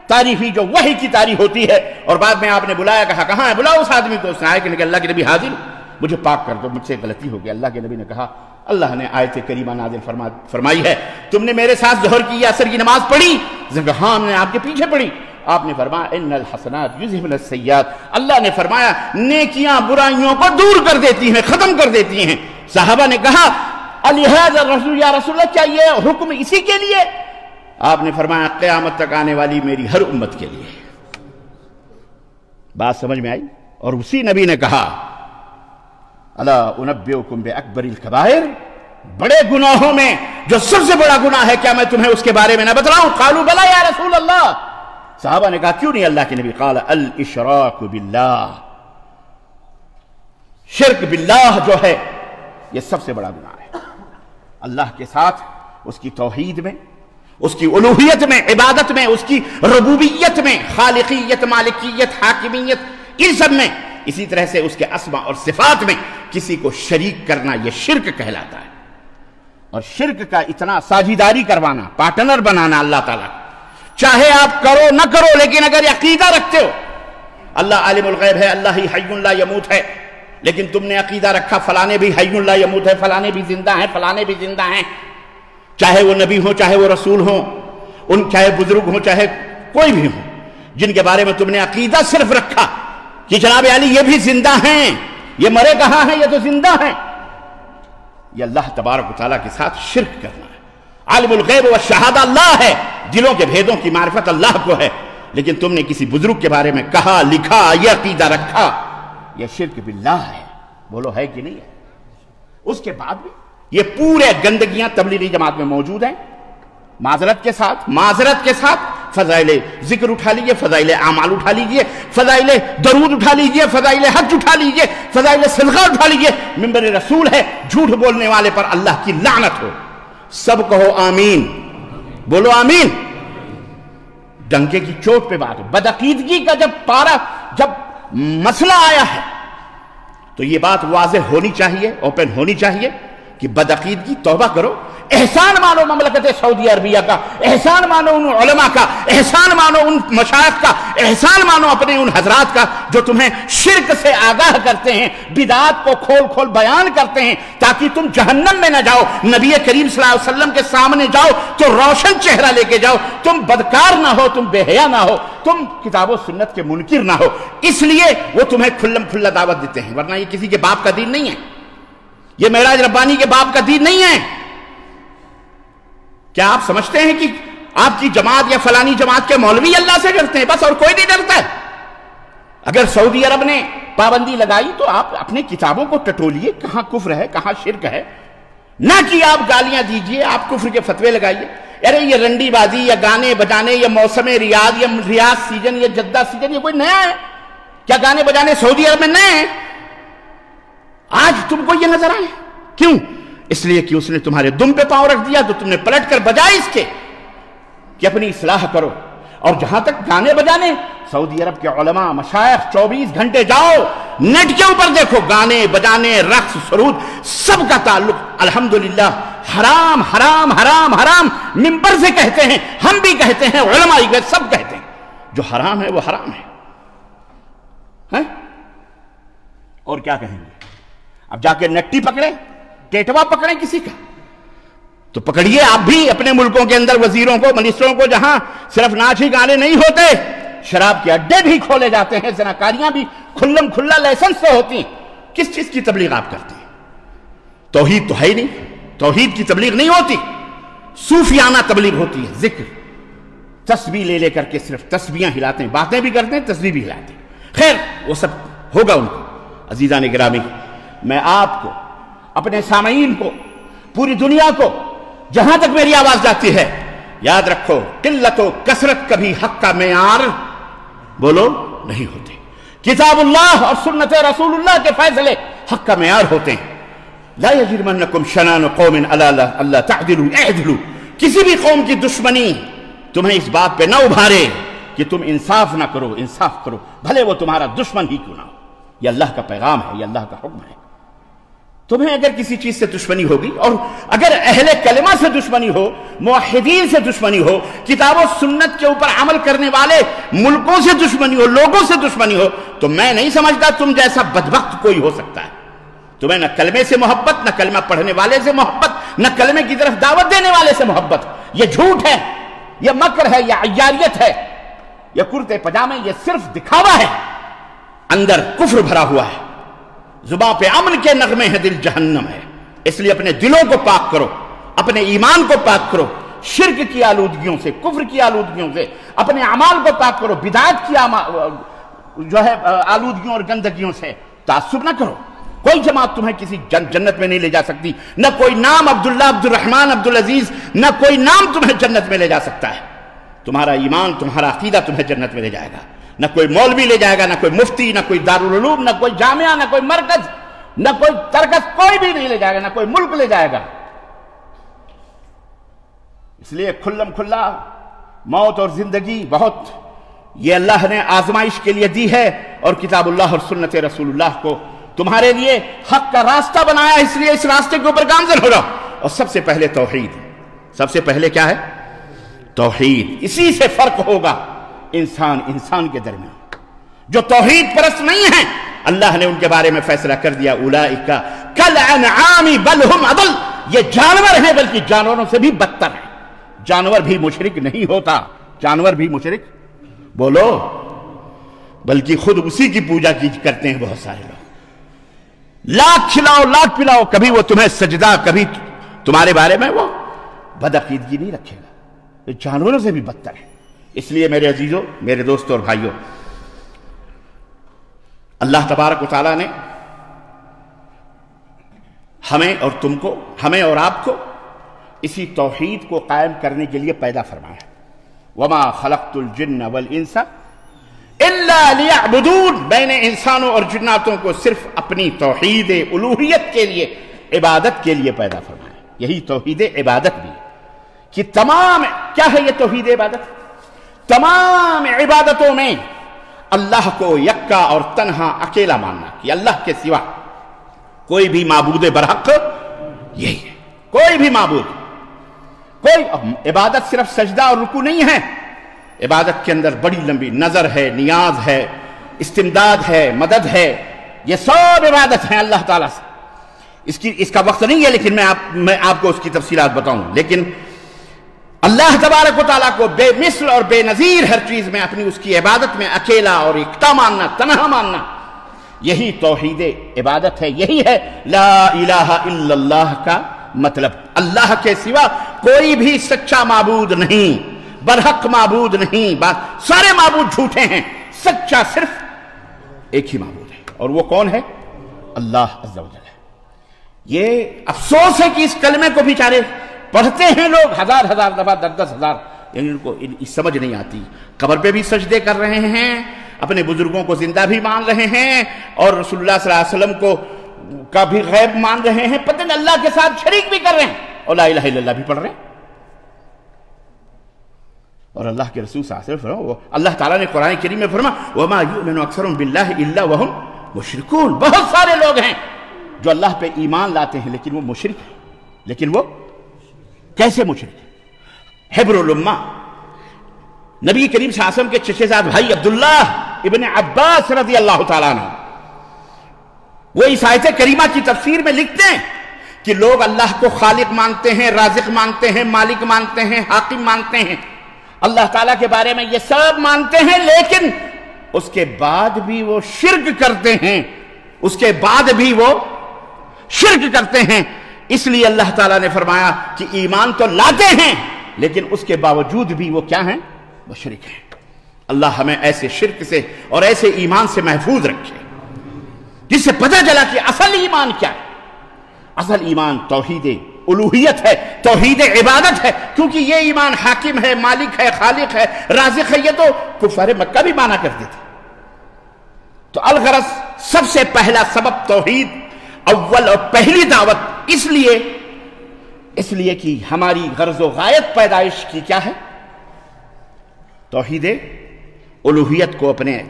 تعریفی جو وحی کی تعریف ہوتی ہے، اور بعد میں آپ نے بلایا، کہا کہاں ہے، بلاؤ اس آدمی کو۔ اس نے آیا کہ اللہ کے نبی حاضر، مجھے پاک کر دو، مجھ سے غلطی ہو گئی۔ اللہ کے نبی نے کہا اللہ نے آیت کریمہ نازل فرمائی ہے، تم نے میرے ساتھ ظہر کی یا عصر کی نماز پڑھی؟ اس نے کہا ہاں ہم نے آپ کے پیچھے پڑھی۔ آپ نے فرمایا ان الحسنات یذہبن السیئات، اللہ نے فرمایا نیکیاں برائیوں کو دور کر دیتی ہیں، ختم کر دیتی ہیں۔ صحابہ نے کہا الہذا الرسول، یا رسول اللہ کیا یہ حکم اسی کے لیے؟ آپ نے فرمایا قیامت تک آنے والی میری ہر امت کے لیے۔ بات سمجھ میں آئی؟ اور اسی نبی نے کہا الا انبئکم باکبر الکبائر، بڑے گناہوں میں جو سب سے بڑا گناہ ہے کیا میں تمہیں اس کے بارے میں نہ بتلاؤں؟ قالوا بلا یا رسول اللہ۔ صحابہ نے کہا کیوں نہیں اللہ کے نبی؟ قال الاشراک باللہ، شرک باللہ جو ہے یہ سب سے بڑا گناہ ہے۔ اللہ کے ساتھ اس کی توحید میں، اس کی الوہیت میں، عبادت میں، اس کی ربوبیت میں، خالقیت، مالکیت، حاکمیت، ان سب میں، اسی طرح سے اس کے اسماء اور صفات میں کسی کو شریک کرنا یہ شرک کہلاتا ہے۔ اور شرک کا اتنا ساجھیداری کروانا، پارٹنر بنانا اللہ تعالیٰ، چاہے آپ کرو نہ کرو، لیکن اگر عقیدہ رکھتے ہو اللہ عالم الغیب ہے، اللہ ہی حی لا یموت ہے، لیکن تم نے عقیدہ رکھا فلانے بھی حی لا یموت ہے، فلانے بھی زندہ ہیں، فلانے بھی زندہ ہیں، چاہے وہ نبی ہوں، چاہے وہ رسول ہوں، چاہے بزرگ ہوں، چاہے کوئی بھی ہوں، جن کے بارے میں تم نے عقیدہ صرف رکھا کہ جناب علی یہ بھی زندہ ہیں، یہ مرے کہاں ہیں، یہ تو زندہ ہیں، یہ اللہ تبارک و تعالیٰ کے ساتھ شرک کرنا ہے۔ عالم الغیب والشہادہ اللہ ہے، دلوں کے بھیدوں کی معرفت اللہ کو ہے، لیکن تم نے کسی بزرگ کے بارے میں کہا، لکھا، یہ عقیدہ رکھا، یہ شرک باللہ ہے۔ بولو ہے کہ نہیں ہے؟ اس کے بعد بھی یہ پورے گندگیاں تبلیغی جماعت میں موجود ہیں۔ معذرت کے ساتھ فضائل ذکر اٹھا لیجئے، فضائل اعمال اٹھا لیجئے، فضائل درود اٹھا لیجئے، فضائل حج اٹھا لیجئے، فضائل صدقہ اٹھا لیجئے، منبر رسول ہے، جھوٹ بولنے والے پر اللہ کی لعنت ہو۔ سب کہو آمین۔ بولو آمین. ڈنکے کی چوٹ پہ بات ہو. بدعقیدگی کا جب مسئلہ آیا ہے تو یہ بات واضح ہونی چاہیے, اوپن ہونی چاہیے کہ بدعقیدگی توبہ کرو. احسان مانو مملکت سعودی عربیہ کا, احسان مانو ان علماء کا, احسان مانو ان مشائخ کا, احسان مانو اپنے ان حضرات کا جو تمہیں شرک سے آگاہ کرتے ہیں, بدعات کو کھول کھول بیان کرتے ہیں تاکہ تم جہنم میں نہ جاؤ. نبی کریم صلی اللہ علیہ وسلم کے سامنے جاؤ تو روشن چہرہ لے کے جاؤ, تم بدکار نہ ہو, تم بے حیا نہ ہو, تم کتاب و سنت کے منکر نہ ہو. اس لیے وہ تمہیں کھلم کھلا دعوت دیتے ہیں, ورنہ یہ کسی کے باپ کا دین نہیں ہے, یہ معراج ربانی کے باپ کا دین نہیں ہے. کیا آپ سمجھتے ہیں کہ آپ کی جماعت یا فلانی جماعت کے مولوی اللہ سے ڈرتے ہیں بس, اور کوئی نہیں ڈرتا ہے؟ اگر سعودی عرب نے پابندی لگائی تو آپ اپنے کتابوں کو ٹٹولیے, کہاں کفر ہے کہاں شرک ہے, نہ کہ آپ گالیاں دیجئے, آپ کفر کے فتوے لگائیے. ارے یہ رنڈی بازی یا گانے بجانے یا موسم ریاض یا ریاض سیزن یا جدہ سیزن یہ کوئی نیا ہے کیا؟ گانے بجانے سعودی عرب میں نئے ہیں؟ آج تم کو یہ نظر آئے کیوں؟ اس لیے کہ اس نے تمہارے دم پہ پاؤں رکھ دیا تو تم نے پلٹ کر بجائے اس کے کہ اپنی اصلاح کرو. اور جہاں تک گانے بجانے, سعودی عرب کے علماء مشائخ 24 گھنٹے جاؤ نیٹ کے اوپر دیکھو, گانے بجانے رقص سرود سب کا تعلق الحمدللہ حرام حرام حرام حرام منبر سے کہتے ہیں, ہم بھی کہتے ہیں, علماء سب کہتے ہیں جو حرام ہے وہ حرام ہے. اور کیا کہیں گے؟ اب جا کے نٹی پکڑے, ٹیٹوا پکڑیں کسی کا تو پکڑیے آپ بھی اپنے ملکوں کے اندر وزیروں کو, منسٹروں کو, جہاں صرف ناچ ہی گانے نہیں ہوتے, شراب کے اڈے بھی کھولے جاتے ہیں, زناکاریاں بھی کھلم کھلا لائسنس سے ہوتی ہیں. کس چیز کی تبلیغ آپ کرتے ہیں؟ توحید تو ہے ہی نہیں, توحید کی تبلیغ نہیں ہوتی, صوفیانہ تبلیغ ہوتی ہے. ذکر تسبیح لے لے کر کے صرف تسبیحاں ہلاتے ہیں, باتیں بھی کرتے ہیں, تسبیح بھی ہلاتے ہیں. خیر وہ سب ہوگا ان کو. عزیزان گرامی, میں آپ کو, اپنے سامعین کو, پوری دنیا کو, جہاں تک میری آواز جاتی ہے, یاد رکھو قلت و کثرت کبھی حق کا معیار بولو نہیں ہوتے. کتاب اللہ اور سنت رسول اللہ کے فیصلے حق کا معیار ہوتے ہیں. لا یجرمنکم شنان قوم علی اللہ تعدلوا اعدلوا. کسی بھی قوم کی دشمنی تمہیں اس بات پہ نہ ابھارے کہ تم انصاف نہ کرو, انصاف کرو, بھلے وہ تمہارا دشمن ہی کیوں نہ ہو. یہ اللہ کا پیغام ہے, یہ اللہ کا حکم ہے. تمہیں اگر کسی چیز سے دشمنی ہوگی, اور اگر اہل کلمہ سے دشمنی ہو, موحدین سے دشمنی ہو, کتاب و سنت کے اوپر عمل کرنے والے ملکوں سے دشمنی ہو, لوگوں سے دشمنی ہو, تو میں نہیں سمجھتا تم جیسا بدبخت کوئی ہو سکتا ہے. تمہیں نہ کلمے سے محبت, نہ کلمہ پڑھنے والے سے محبت, نہ کلمے کی طرف دعوت دینے والے سے محبت. یہ جھوٹ ہے, یہ مکر ہے, یہ عیاریت ہے, یہ کرتے پجامے, یہ صرف دکھاوا ہے, اندر کفر بھرا ہوا ہے. زباں پہ امن کے نغمے ہیں, دل جہنم ہے. اس لیے اپنے دلوں کو پاک کرو, اپنے ایمان کو پاک کرو, شرک کی آلودگیوں سے, کفر کی آلودگیوں سے, اپنے اعمال کو پاک کرو, بدعات کی جو ہے آلودگیوں اور گندگیوں سے. تعصب نہ کرو. کوئی جماعت تمہیں کسی جنت میں نہیں لے جا سکتی, نہ کوئی نام عبداللہ, عبدالرحمن, عبدالعزیز, نہ کوئی نام تمہیں جنت میں لے جا سکتا ہے. تمہارا ایمان, تمہارا عقیدہ تمہیں جنت میں لے جائے گا. نہ کوئی مولوی لے جائے گا, نہ کوئی مفتی, نہ کوئی دارالعلوم, نہ کوئی جامعہ, نہ کوئی مرکز, نہ کوئی ترکز, کوئی بھی نہیں لے جائے گا, نہ کوئی ملک لے جائے گا. اس لیے کھلم کھلا موت اور زندگی بہت یہ اللہ نے آزمائش کے لیے دی ہے, اور کتاب اللہ اور سنت رسول اللہ کو تمہارے لیے حق کا راستہ بنایا, اس لیے اس راستے کے اوپر گامزن ہو جاؤ. اور سب سے پہلے توحید, سب سے پہلے کیا ہے؟ توحید. اسی سے فرق ہوگا انسان کے درمیان. جو توحید پرست نہیں ہیں, اللہ نے ان کے بارے میں فیصلہ کر دیا, اولئک کالانعام بل ہم اضل. یہ جانور ہیں بلکہ جانوروں سے بھی بدتر ہیں. جانور بھی مشرک نہیں ہوتا, جانور بھی مشرک بولو, بلکہ خود اسی کی پوجا کرتے ہیں بہت سارے لوگ. لاکھ کھلاؤ لاکھ پلاؤ, کبھی وہ تمہیں سجدہ, کبھی تمہارے بارے میں وہ بدعقیدگی نہیں رکھے گا. یہ جانوروں سے بھی بدتر ہے. اس لیے میرے عزیزوں, میرے دوستوں اور بھائیوں, اللہ تبارک و تعالیٰ نے ہمیں اور تم کو, ہمیں اور آپ کو اسی توحید کو قائم کرنے کے لیے پیدا فرمایا. وَمَا خَلَقْتُ الْجِنَّ وَالْإِنسَ إِلَّا لِيَعْبُدُونَ. میں نے انسانوں اور جناتوں کو صرف اپنی توحید الوہیت کے لیے, عبادت کے لیے پیدا فرمایا. یہی توحید عبادت بھی ہے کہ تمام کیا ہے یہ توحید عبادت؟ تمام عبادتوں میں اللہ کو یکا اور تنہا اکیلا ماننا کہ اللہ کے سوا کوئی بھی معبود برحق یہی ہے، کوئی بھی معبود، کوئی عبادت صرف سجدہ اور رکوع نہیں ہے، عبادت کے اندر بڑی لمبی نظر ہے، نیاز ہے، استمداد ہے، مدد ہے، یہ سب عبادت ہیں اللہ تعالیٰ سے۔ اس کا وقت نہیں ہے لیکن میں آپ کو اس کی تفصیلات بتاؤں، لیکن اللہ تبارک و تعالیٰ کو بے مثل اور بے نظیر ہر چیز میں اپنی اس کی عبادت میں اکیلا اور یکتا ماننا، تنہا ماننا، یہی توحید عبادت ہے، یہی ہے لا الہ الا اللہ کا مطلب۔ اللہ کے سوا کوئی بھی سچا معبود نہیں، برحق معبود نہیں، سارے معبود جھوٹے ہیں، سچا صرف ایک ہی معبود ہے، اور وہ کون ہے؟ اللہ عز و جل۔ یہ افسوس ہے کہ اس کلمے کو بیچارے پڑھتے ہیں لوگ ہزار ہزار دفعہ، 10,000، لیکن ان کو سمجھ نہیں آتی۔ قبر پہ بھی سجدے کر رہے ہیں، اپنے بزرگوں کو زندہ بھی مان رہے ہیں، اور رسول اللہ صلی اللہ علیہ وسلم کو کا بھی غیب مان رہے ہیں، پتہ نہیں اللہ کے ساتھ شریک بھی کر رہے ہیں، اور لا الہ الا اللہ بھی پڑھ رہے ہیں۔ اور اللہ کے رسول صلی اللہ علیہ وسلم، اللہ تعالیٰ نے قرآن کریم میں فرمایا وَمَا يُؤْمِنُ أَكْثَرُهُم بِاللَّهِ إِلَّا وَهُمْ مُشْرِكُونَ۔ بہت سارے لوگ ہیں جو اللہ پہ ایمان لاتے ہیں لیکن وہ مشرک ہیں۔ لیکن وہ کیسے مشرک ہیں؟ حبر الامہ نبی کریم صلی اللہ علیہ وسلم کے چچے زاد بھائی عبداللہ ابن عباس رضی اللہ تعالیٰ عنہ، وہ اس آیت کریمہ کی تفسیر میں لکھتے ہیں کہ لوگ اللہ کو خالق مانتے ہیں، رازق مانتے ہیں، مالک مانتے ہیں، حاکم مانتے ہیں، اللہ تعالیٰ کے بارے میں یہ سب مانتے ہیں، لیکن اس کے بعد بھی وہ شرک کرتے ہیں، اس کے بعد بھی وہ شرک کرتے ہیں۔ اس لیے اللہ تعالیٰ نے فرمایا کہ ایمان تو لاتے ہیں لیکن اس کے باوجود بھی وہ کیا ہیں؟ وہ شرک ہیں۔ اللہ ہمیں ایسے شرک سے اور ایسے ایمان سے محفوظ رکھے جس سے پتہ چلا کہ اصل ایمان کیا ہے۔ اصل ایمان توحید الوہیت ہے، توحید عبادت ہے، کیونکہ یہ ایمان حاکم ہے، مالک ہے، خالق ہے، رازق ہے، یہ تو کفار مکہ بھی مانا کرتے تھے۔ تو الغرض سب سے پہلا سبب توحید، اول اور پہلی دعوت، اس لیے کہ ہماری غرض و غایت پیدائش کی کیا ہے؟ توحید الوہیت کو اپنے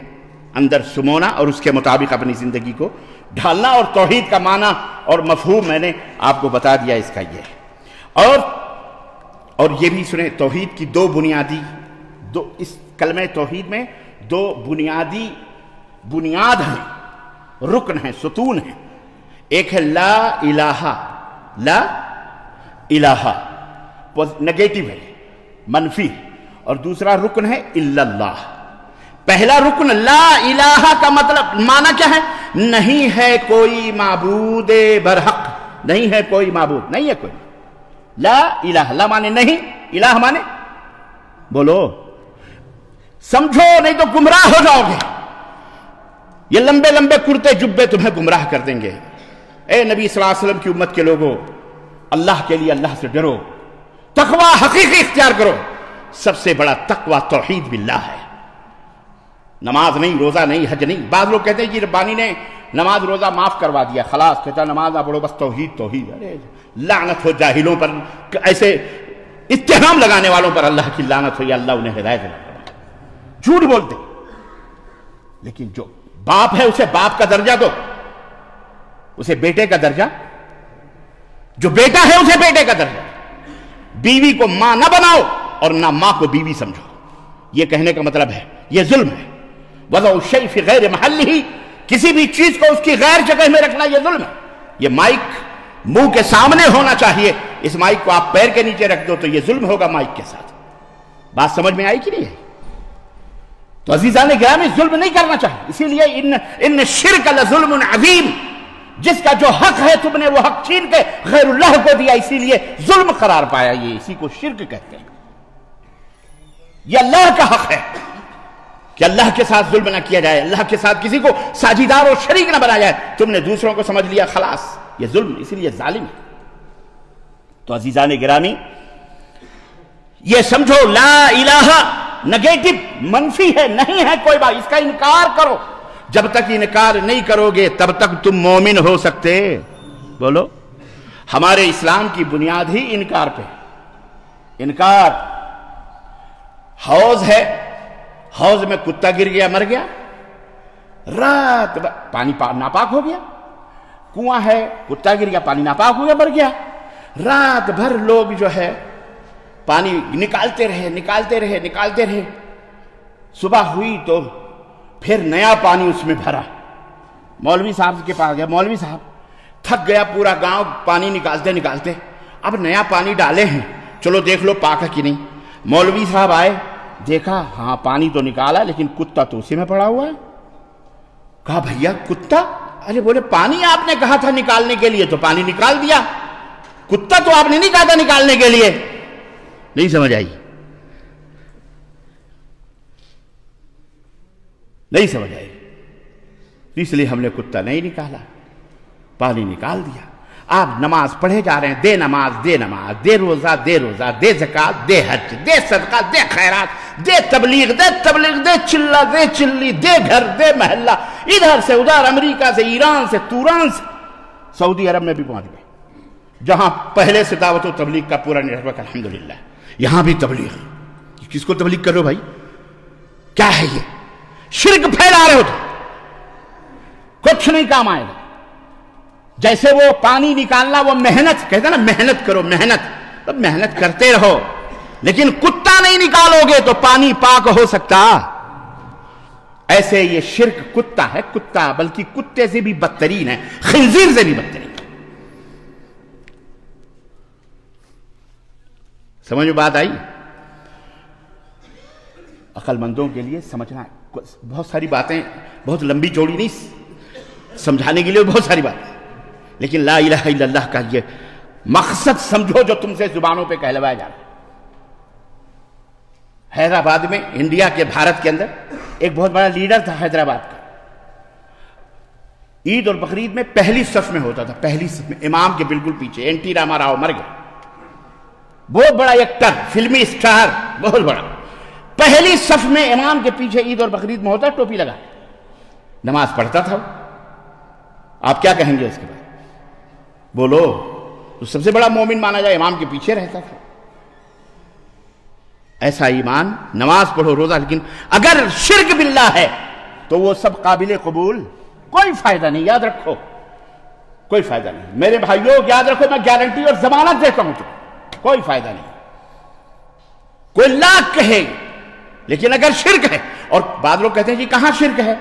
اندر سمونا اور اس کے مطابق اپنی زندگی کو ڈھالنا، اور توحید کا معنی اور مفہوم میں نے آپ کو بتا دیا اس کا یہ ہے۔ اور یہ بھی سنیں، توحید کی اس کلمہ توحید میں دو بنیاد ہیں، رکن ہیں، ستون ہیں۔ ایک ہے لا الہ، نگیٹو ہے، منفی، اور دوسرا رکن ہے الا اللہ۔ پہلا رکن لا الہ کا مطلب معنی کیا ہے؟ نہیں ہے کوئی معبود برحق، نہیں ہے کوئی معبود، نہیں ہے کوئی۔ لا الہ، لا مانے نہیں، الہ مانے بولو، سمجھو نہیں تو گمراہ ہو جاؤ گے۔ یہ لمبے لمبے کرتے جبے تمہیں گمراہ کر دیں گے۔ اے نبی صلی اللہ علیہ وسلم کی امت کے لوگوں، اللہ کے لیے اللہ سے ڈرو، تقوی حقیقی اختیار کرو۔ سب سے بڑا تقوی توحید باللہ ہے، نماز نہیں، روزہ نہیں، حج نہیں۔ بعض لوگ کہتے ہیں کہ ربانی نے نماز روزہ معاف کروا دیا، خلاص، کہتا نماز نہ پڑھو، بس توحید توحید۔ ارے لعنت ہو جاہلوں پر، ایسے اتہام لگانے والوں پر اللہ کی لعنت ہو، یا اللہ انہیں ہدایت دے۔ جھوٹ بولتے، لیکن جو باپ ہے اسے باپ کا درجہ دو، اسے بیٹے کا درجہ، جو بیٹا ہے اسے بیٹے کا درجہ۔ بیوی کو ماں نہ بناؤ اور نہ ماں کو بیوی سمجھو، یہ کہنے کا مطلب ہے یہ ظلم ہے۔ وضع الشیء فی غیر محلہ، کسی بھی چیز کو اس کی غیر جگہ میں رکھنا یہ ظلم ہے۔ یہ مائک منہ کے سامنے ہونا چاہیے، اس مائک کو آپ پیر کے نیچے رکھ دو تو یہ ظلم ہوگا مائک کے ساتھ۔ بات سمجھ میں آئی کہ نہیں ہے؟ تو عزیزان گرامی، ظلم نہیں کرنا چاہیے، اسی لیے ان شرک لظلم عظیم، جس کا جو حق ہے تم نے وہ حق چھین کے غیر اللہ کو دیا، اسی لیے ظلم قرار پایا، یہ اسی کو شرک کہتے ہیں۔ یہ اللہ کا حق ہے کہ اللہ کے ساتھ ظلم نہ کیا جائے، اللہ کے ساتھ کسی کو ساجیدار اور شریک نہ بنایا جائے۔ تم نے دوسروں کو سمجھ لیا، خلاص، یہ ظلم، اسی لیے ظالم ہے۔ تو عزیزان گرامی، یہ سمجھو لا الہ نگیٹو، منفی ہے، نہیں ہے کوئی بات، اس کا انکار کرو۔ جب تک انکار نہیں کرو گے تب تک تم مومن ہو سکتے؟ بولو، ہمارے اسلام کی بنیاد ہی انکار پہ، انکار. حوض ہے, حوض میں کتا گر گیا مر گیا, رات پانی ناپاک ہو گیا. کنواں ہے, کتا گر گیا پانی ناپاک ہو گیا مر گیا. رات بھر لوگ جو ہے پانی نکالتے رہے. صبح ہوئی تو پھر نیا پانی اس میں بھرا. مولوی صاحب کے پاس گیا, مولوی صاحب تھک گیا پورا گاؤں پانی نکالتے, اب نیا پانی ڈالے ہیں, چلو دیکھ لو پاک ہے کہ نہیں. مولوی صاحب آئے, دیکھا ہاں پانی تو نکالا لیکن کتا تو اسی میں پڑا ہوا ہے. کہا بھیا کتا؟ ارے بولے پانی آپ نے کہا تھا نکالنے کے لیے تو پانی نکال دیا, کتا تو آپ نے نہیں کہا تھا نکالنے کے لیے. نہیں سمجھ آئی, نہیں سمجھ آئی. اس لیے ہم نے کتا نہیں نکالا, پانی نکال دیا. آپ نماز پڑھے جا رہے ہیں, دے نماز, دے روزہ, دے زکات, دے حج, دے صدقہ, دے خیرات, دے تبلیغ, دے چلہ, دے چلی, دے گھر, دے محلہ, ادھر سے ادھر, امریکہ سے, ایران سے, توران سے, سعودی عرب میں بھی پہنچ گئے جہاں پہلے سے دعوت و تبلیغ کا پورا نیٹ ورک الحمدللہ. یہاں بھی تبلیغ. کس کو تبلیغ کرو بھائی؟ کیا ہے یہ؟ شرک پھیلا رہے ہو تو کچھ نہیں کام آئے گا. جیسے وہ پانی نکالنا وہ محنت کہتے ہیں نا, محنت کرو, محنت کرتے رہو, لیکن کتا نہیں نکالو گے تو پانی پاک ہو سکتا؟ ایسے یہ شرک کتا ہے, کتا بلکہ کتے سے بھی بدترین ہے, خنزیر سے بھی بدترین. سمجھ میں بات آئی؟ عقل مندوں کے لیے سمجھنا بہت ساری باتیں, بہت لمبی چوڑی نہیں سمجھانے کے لیے بہت ساری باتیں, لیکن لا الہ الا اللہ کا یہ مقصد سمجھو جو تم سے زبانوں پہ کہلوایا جا رہا ہے. حیدرآباد میں, انڈیا کے, بھارت کے اندر ایک بہت بڑا لیڈر تھا حیدرآباد کا. عید اور بقرعید میں پہلی صف میں ہوتا تھا, پہلی صف میں, امام کے بالکل پیچھے. این ٹی راما راؤ مر گیا, بہت بڑا ایکٹر, فلمی اسٹار, بہت بڑا. پہلی صف میں امام کے پیچھے عید اور بقرعید میں ہوتا, ٹوپی لگا, نماز پڑھتا تھا. آپ کیا کہیں گے اس کے بعد؟ بولو. تو سب سے بڑا مومن مانا جائے, امام کے پیچھے رہتا تھا. ایسا ایمان, نماز پڑھو, روزہ, لیکن اگر شرک باللہ ہے تو وہ سب قابل قبول, کوئی فائدہ نہیں. یاد رکھو, کوئی فائدہ نہیں میرے بھائیوں, یاد رکھو, میں گارنٹی اور ضمانت دیتا ہوں تو کوئی فائدہ نہیں. کوئی لاکھ کہے, لیکن اگر شرک ہے, اور بعض لوگ کہتے ہیں جی کہاں شرک ہے,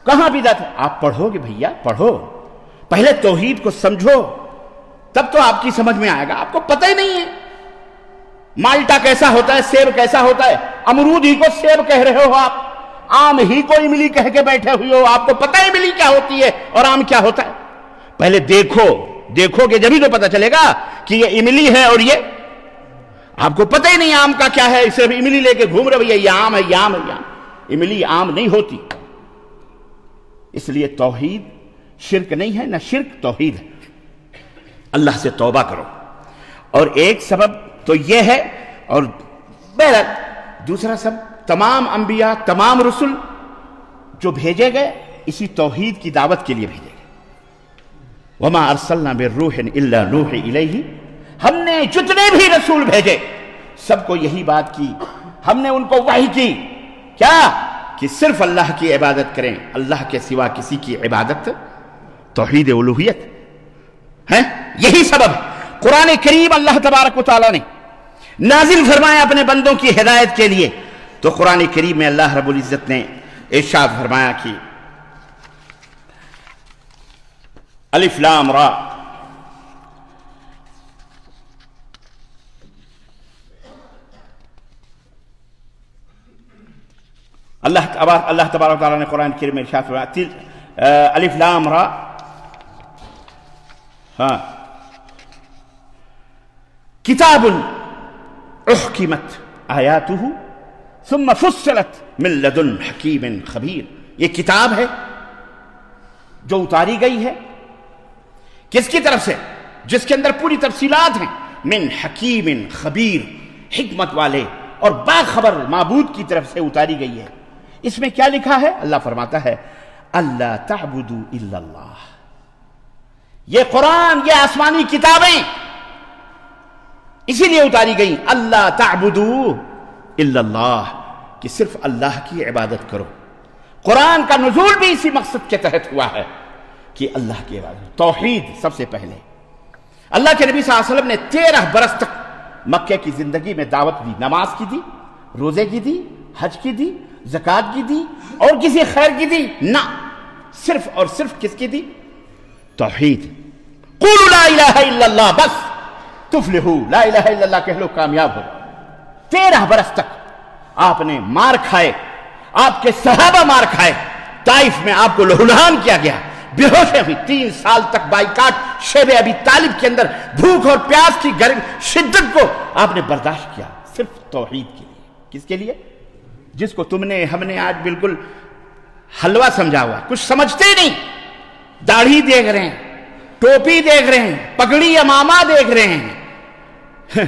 کہاں بدعت ہے. آپ پڑھو گے بھیا, پڑھو, پہلے توحید کو سمجھو, تب تو آپ کی سمجھ میں آئے گا. آپ کو پتہ ہی نہیں ہے مالٹا کیسا ہوتا ہے, سیب کیسا ہوتا ہے. امرود ہی کو سیب کہہ رہے ہو آپ, آم ہی کو املی کہہ کے بیٹھے ہوئے ہو. آپ کو پتہ املی کیا ہوتی ہے اور آم کیا ہوتا ہے؟ پہلے دیکھو گے جبھی تو پتہ چلے گا کہ یہ املی ہے اور یہ, آپ کو پتہ ہی نہیں آم کا کیا ہے, صرف املی لے کے گھوم رہے بھیا, یہ آم ہے, یہ آم ہے, یہ آم. املی آم نہیں ہوتی. اس لیے توحید شرک نہیں ہے, نہ شرک توحید ہے. اللہ سے توبہ کرو. اور ایک سبب تو یہ ہے, اور بہرحال دوسرا سبب, تمام انبیاء, تمام رسل جو بھیجے گئے اسی توحید کی دعوت کے لیے بھیجے گئے. وما ارسلنا من روح الا نوحی الیہ, ہم نے جتنے بھی رسول بھیجے سب کو یہی بات کی, ہم نے ان کو وحی کی, کیا کہ صرف اللہ کی عبادت کریں, اللہ کے سوا کسی کی عبادت, توحید الوہیت ہے. یہی سبب قرآن کریم اللہ تبارک و تعالیٰ نے نازل فرمایا اپنے بندوں کی ہدایت کے لیے. تو قرآن کریم میں اللہ رب العزت نے ارشاد فرمایا کہ الف لام را, اللہ تبارک و تعالیٰ نے قرآن کریم میں ارشاد فرمایا الف لام را, ہاں, کتاب احکمت آیاتہ ثم فصلت من لدن حکیم خبیر. یہ کتاب ہے جو اتاری گئی ہے کس کی طرف سے؟ جس کے اندر پوری تفصیلات ہیں. من حکیم خبیر, حکمت والے اور باخبر معبود کی طرف سے اتاری گئی ہے. اس میں کیا لکھا ہے؟ اللہ فرماتا ہے اللہ تعبدوا الا اللہ. یہ قرآن, یہ آسمانی کتابیں اسی لیے اتاری گئی اللہ تعبدوا الا اللہ، کہ صرف اللہ کی عبادت کرو۔ قرآن کا نزول بھی اسی مقصد کے تحت ہوا ہے کہ اللہ کی عبادت، توحید سب سے پہلے۔ اللہ کے نبی صلی اللہ علیہ وسلم نے 13 برس تک مکہ کی زندگی میں دعوت دی، نماز کی دی، روزے کی دی، حج کی دی، زکوٰۃ کی دی، اور کسی خیر کی دی نہ، صرف اور صرف کس کی دی؟ توحید۔ قولوا لا الہ الا اللہ، بس تفلحوا، لا الہ الا اللہ کہہ لو کامیاب ہو۔ 13 برس تک آپ نے مار کھائے، آپ کے صحابہ مار کھائے، طائف میں آپ کو لہولہان کیا گیا، بے ہوش ہوئی، 3 سال تک بائیکاٹ شیب ابی طالب کے اندر بھوک اور پیاس کی گرم شدت کو آپ نے برداشت کیا، صرف توحید کے لیے۔ کس کے لیے؟ جس کو تم نے ہم نے آج بالکل حلوہ سمجھا ہوا، کچھ سمجھتے ہی نہیں، داڑھی دیکھ رہے ہیں، ٹوپی دیکھ رہے ہیں، پگڑی امامہ دیکھ رہے ہیں۔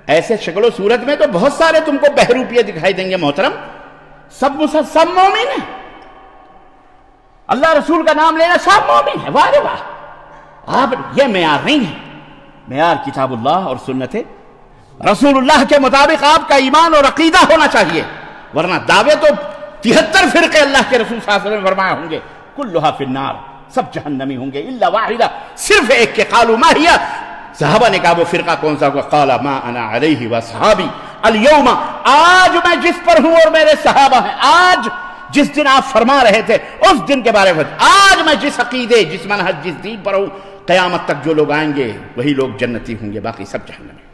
ایسے شکل و صورت میں تو بہت سارے تم کو بہروپیے دکھائی دیں گے محترم، سب مومن ہیں، اللہ رسول کا نام لینا سب مومن ہے، واہ رے واہ۔ آپ یہ معیار نہیں ہے، معیار کتاب اللہ اور سنت رسول اللہ کے مطابق آپ کا ایمان اور عقیدہ ہونا چاہیے، ورنہ دعوے تو 73 فرقے اللہ کے رسول صلی اللہ علیہ وسلم نے فرمایا ہوں گے، کلھا فی النار، سب جہنمی ہوں گے الا واحدہ، صرف ایک کے قالوا ما ہی۔ صحابہ نے کہا وہ فرقہ کون سا ہوگا؟ قال ما انا علیہ واصحابی اليوم، آج میں جس پر ہوں اور میرے صحابہ ہیں، آج جس دن آپ فرما رہے تھے اس دن کے بارے میں، آج میں جس عقیدے، جس منہج، جس دین پر ہوں، قیامت تک جو لوگ آئیں گے وہی لوگ جنتی ہوں گے، باقی سب جہنمی۔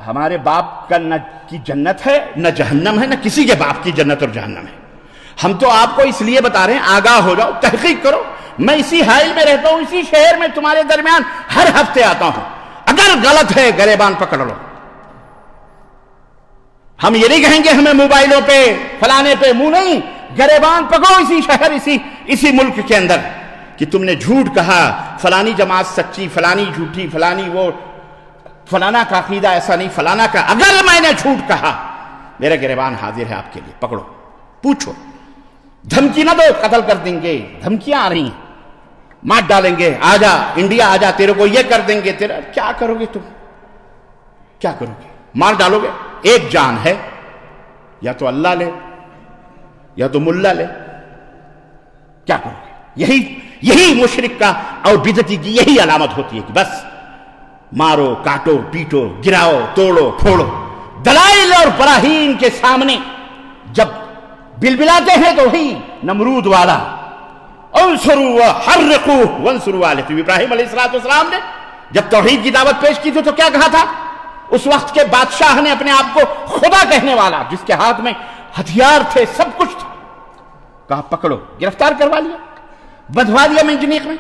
ہمارے باپ کا نہ کی جنت ہے نہ جہنم ہے، نہ کسی کے باپ کی جنت اور جہنم ہے۔ ہم تو آپ کو اس لیے بتا رہے ہیں، آگاہ ہو جاؤ، تحقیق کرو۔ میں اسی حائل میں رہتا ہوں، اسی شہر میں تمہارے درمیان ہر ہفتے آتا ہوں، اگر غلط ہے گریبان پکڑ لو۔ ہم یہ نہیں کہیں گے ہمیں موبائلوں پہ فلانے پہ منہ نہیں، گریبان پکڑو اسی شہر، اسی ملک کے اندر کہ تم نے جھوٹ کہا، فلانی جماعت سچی، فلانی جھوٹی، فلانی وہ، فلانا کا عقیدہ ایسا نہیں، فلانا کا، اگر میں نے جھوٹ کہا میرا گریبان حاضر ہے آپ کے لیے، پکڑو، پوچھو۔ دھمکی نہ دو، قتل کر دیں گے، دھمکیاں آ رہی ہیں، مار ڈالیں گے، آجا انڈیا آجا، تیرے کو یہ کر دیں گے، تیرا کیا کرو گے تم؟ کیا کرو گے؟ مار ڈالو گے؟ ایک جان ہے، یا تو اللہ لے یا تو ملا لے، کیا کرو گے؟ یہی مشرک کا اور بدعتی کی یہی علامت ہوتی ہے کہ بس مارو، کاٹو، پیٹو، گراؤ، توڑو، پھوڑو۔ دلائل اور براہین کے سامنے جب بلبلاتے ہیں تو وہی نمرود والا انصروا وحرقوا وانصروا آلہ ابراہیم علیہ السلام نے جب توحید کی دعوت پیش کی تھی تو کیا کہا تھا؟ اس وقت کے بادشاہ نے اپنے آپ کو خدا کہنے والا، جس کے ہاتھ میں ہتھیار تھے، سب کچھ تھا، کہا پکڑو، گرفتار کروا لیا، بدھوا دیا منجنیق میں،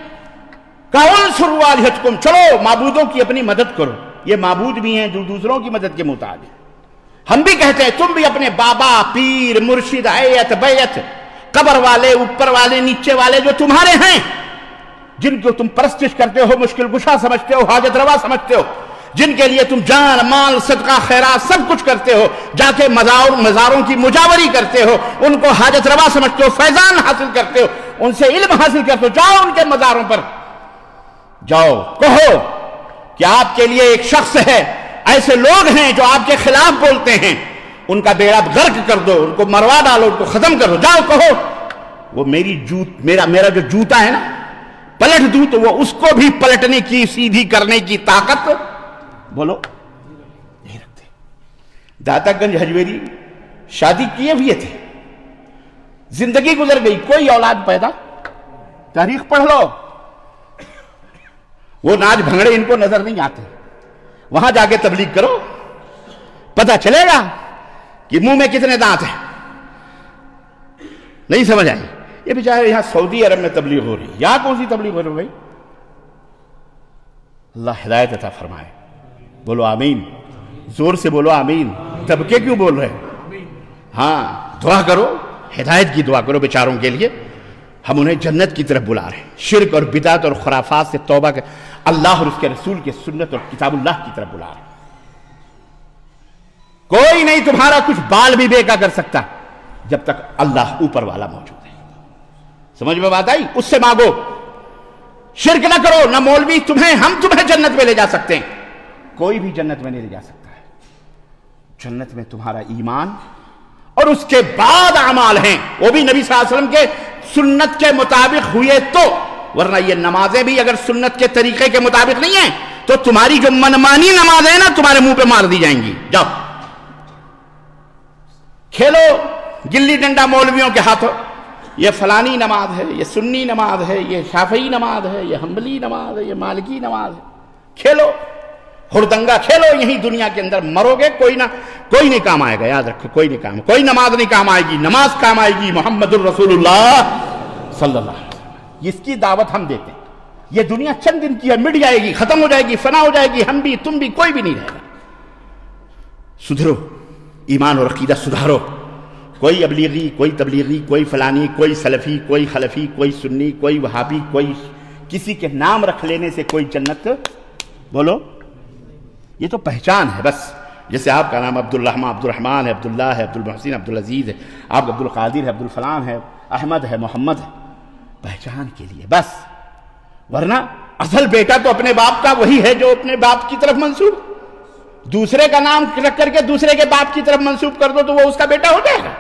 کہا انصروا آلہتکم، چلو معبودوں کی اپنی مدد کرو۔ یہ معبود بھی ہیں جو دوسروں کی مدد کے محتاج ہیں۔ ہم بھی کہتے ہیں تم بھی اپنے بابا، پیر، مرشد، ایت، بیعت، قبر والے، اوپر والے، نیچے والے جو تمہارے ہیں، جن کو تم پرستش کرتے ہو، مشکل کشا سمجھتے ہو، حاجت روا سمجھتے ہو، جن کے لیے تم جان، مال، صدقہ، خیرات سب کچھ کرتے ہو، جا کے مزاروں کی مجاوری کرتے ہو، ان کو حاجت روا سمجھتے ہو، فیضان حاصل کرتے ہو، ان سے علم حاصل کرتے ہو، جاؤ ان کے مزاروں پر، جاؤ کہو کہ آپ کے لیے ایک شخص ہے، ایسے لوگ ہیں جو آپ کے خلاف بولتے ہیں، ان کا بیڑا غرق کر دو، ان کو مروا ڈالو، ان کو ختم کر دو، جاؤ کہو وہ میرا جو جوتا ہے نا پلٹ دوں تو وہ اس کو بھی پلٹنے کی، سیدھی کرنے کی طاقت بولو نہیں رکھتے۔ داتا گنج ہجویری شادی کیے ہوئے تھے، زندگی گزر گئی، کوئی اولاد پیدا، تاریخ پڑھ لو، وہ ناچ بھنگڑے ان کو نظر نہیں آتے، وہاں جا کے تبلیغ کرو، پتہ چلے گا کہ منہ میں کتنے دانت ہیں۔ نہیں سمجھ آئی؟ یہ بیچارے یہاں سعودی عرب میں تبلیغ ہو رہی ہے، یہاں کون سی تبلیغ ہو رہی ہے بھائی؟ اللہ ہدایت عطا فرمائے، بولو آمین، زور سے بولو آمین، دبکے کیوں بول رہے ہیں؟ ہاں دعا کرو، ہدایت کی دعا کرو بیچاروں کے لیے، ہم انہیں جنت کی طرف بلا رہے ہیں، شرک اور بدعت اور خرافات سے توبہ کر اللہ اور اس کے رسول کے سنت اور کتاب اللہ کی طرف بلا رہے ہیں۔ کوئی نہیں تمہارا کچھ بال بھی بیکا کر سکتا جب تک اللہ اوپر والا موجود ہے۔ سمجھ میں بات آئی؟ اس سے مانگو، شرک نہ کرو، نہ مولوی ہم تمہیں جنت میں لے جا سکتے ہیں، کوئی بھی جنت میں نہیں لے جا سکتا ہے. جنت میں تمہارا ایمان اور اس کے بعد اعمال ہیں، وہ بھی نبی صلی اللہ علیہ وسلم کے سنت کے مطابق ہوئے تو، ورنہ یہ نمازیں بھی اگر سنت کے طریقے کے مطابق نہیں ہیں تو تمہاری جو منمانی نمازیں ہیں نا تمہارے منہ پہ مار دی جائیں گی. جاؤ کھیلو گلی ڈنڈا مولویوں کے ہاتھوں، یہ فلانی نماز ہے، یہ سنی نماز ہے، یہ شافعی نماز ہے، یہ حنبلی نماز ہے، یہ مالکی نماز ہے. کھیلو ہردنگا کھیلو یہیں دنیا کے اندر، مرو گے کوئی نہیں کام آئے گا. یاد رکھو کوئی نہیں کام، کوئی نماز نہیں کام آئے گی. نماز کام آئے گی محمد الرسول اللہ صلی اللہ علیہ وسلم. اس کی دعوت ہم دیتے ہیں. یہ دنیا چند دن کی ہے، مٹ جائے گی، ختم ہو جائے گی، فنا ہو جائے گی. ہم بھی تم بھی کوئی بھی نہیں رہے گا. سدھرو، ایمان اور عقیدہ سدھارو. کوئی ابلیغی، کوئی تبلیغی، کوئی فلانی، کوئی سلفی، کوئی خلفی، کوئی سنی، کوئی وہابی، کوئی کسی کے نام رکھ لینے سے کوئی جنت، بولو یہ تو پہچان ہے بس. جیسے آپ کا نام عبدالرحمن ہے، عبداللہ ہے، عبدالمحسن، عبدالعزیز ہے، آپ عبدالقادر ہے، عبدالفلان ہے، احمد ہے، محمد ہے، پہچان کے لیے بس. ورنہ اصل بیٹا تو اپنے باپ کا وہی ہے جو اپنے باپ کی طرف منسوب. دوسرے کا نام رکھ کر کے دوسرے کے باپ کی طرف منسوب کر دو تو وہ اس کا بیٹا ہو جائے گا.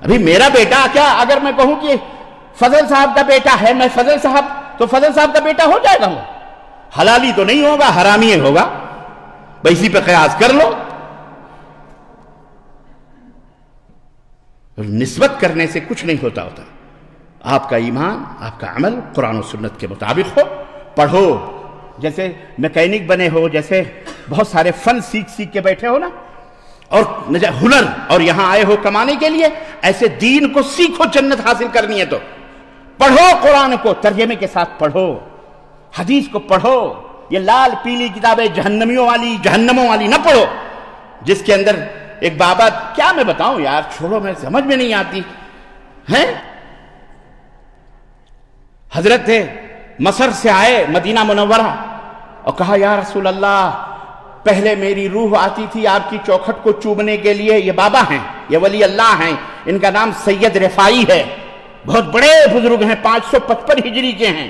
ابھی میرا بیٹا کیا، اگر میں کہوں کہ فضل صاحب کا بیٹا ہے، میں فضل صاحب، تو فضل صاحب کا بیٹا ہو جائے گا. وہ حلالی تو نہیں ہوگا، حرامی ہوگا. اسی پہ قیاس کر لو. نسبت کرنے سے کچھ نہیں ہوتا. آپ کا ایمان، آپ کا عمل قرآن و سنت کے مطابق ہو. پڑھو، جیسے میکینک بنے ہو، جیسے بہت سارے فن سیکھ کے بیٹھے ہو نا، اور ہنر، اور یہاں آئے ہو کمانے کے لیے، ایسے دین کو سیکھو. جنت حاصل کرنی ہے تو پڑھو. قرآن کو ترجمے کے ساتھ پڑھو، حدیث کو پڑھو. یہ لال پیلی کتابیں جہنمیوں والی نہ پڑھو، جس کے اندر ایک بابا، کیا میں بتاؤں یار، چھوڑو، میں سمجھ میں نہیں آتی ہے. حضرت مصر سے آئے مدینہ منورہ اور کہا یا رسول اللہ، پہلے میری روح آتی تھی آپ کی چوکھٹ کو چومنے کے لیے. یہ بابا ہیں، یہ ولی اللہ ہیں، ان کا نام سید رفاعی ہے، بہت بڑے بزرگ ہیں، 555 ہجری کے ہیں،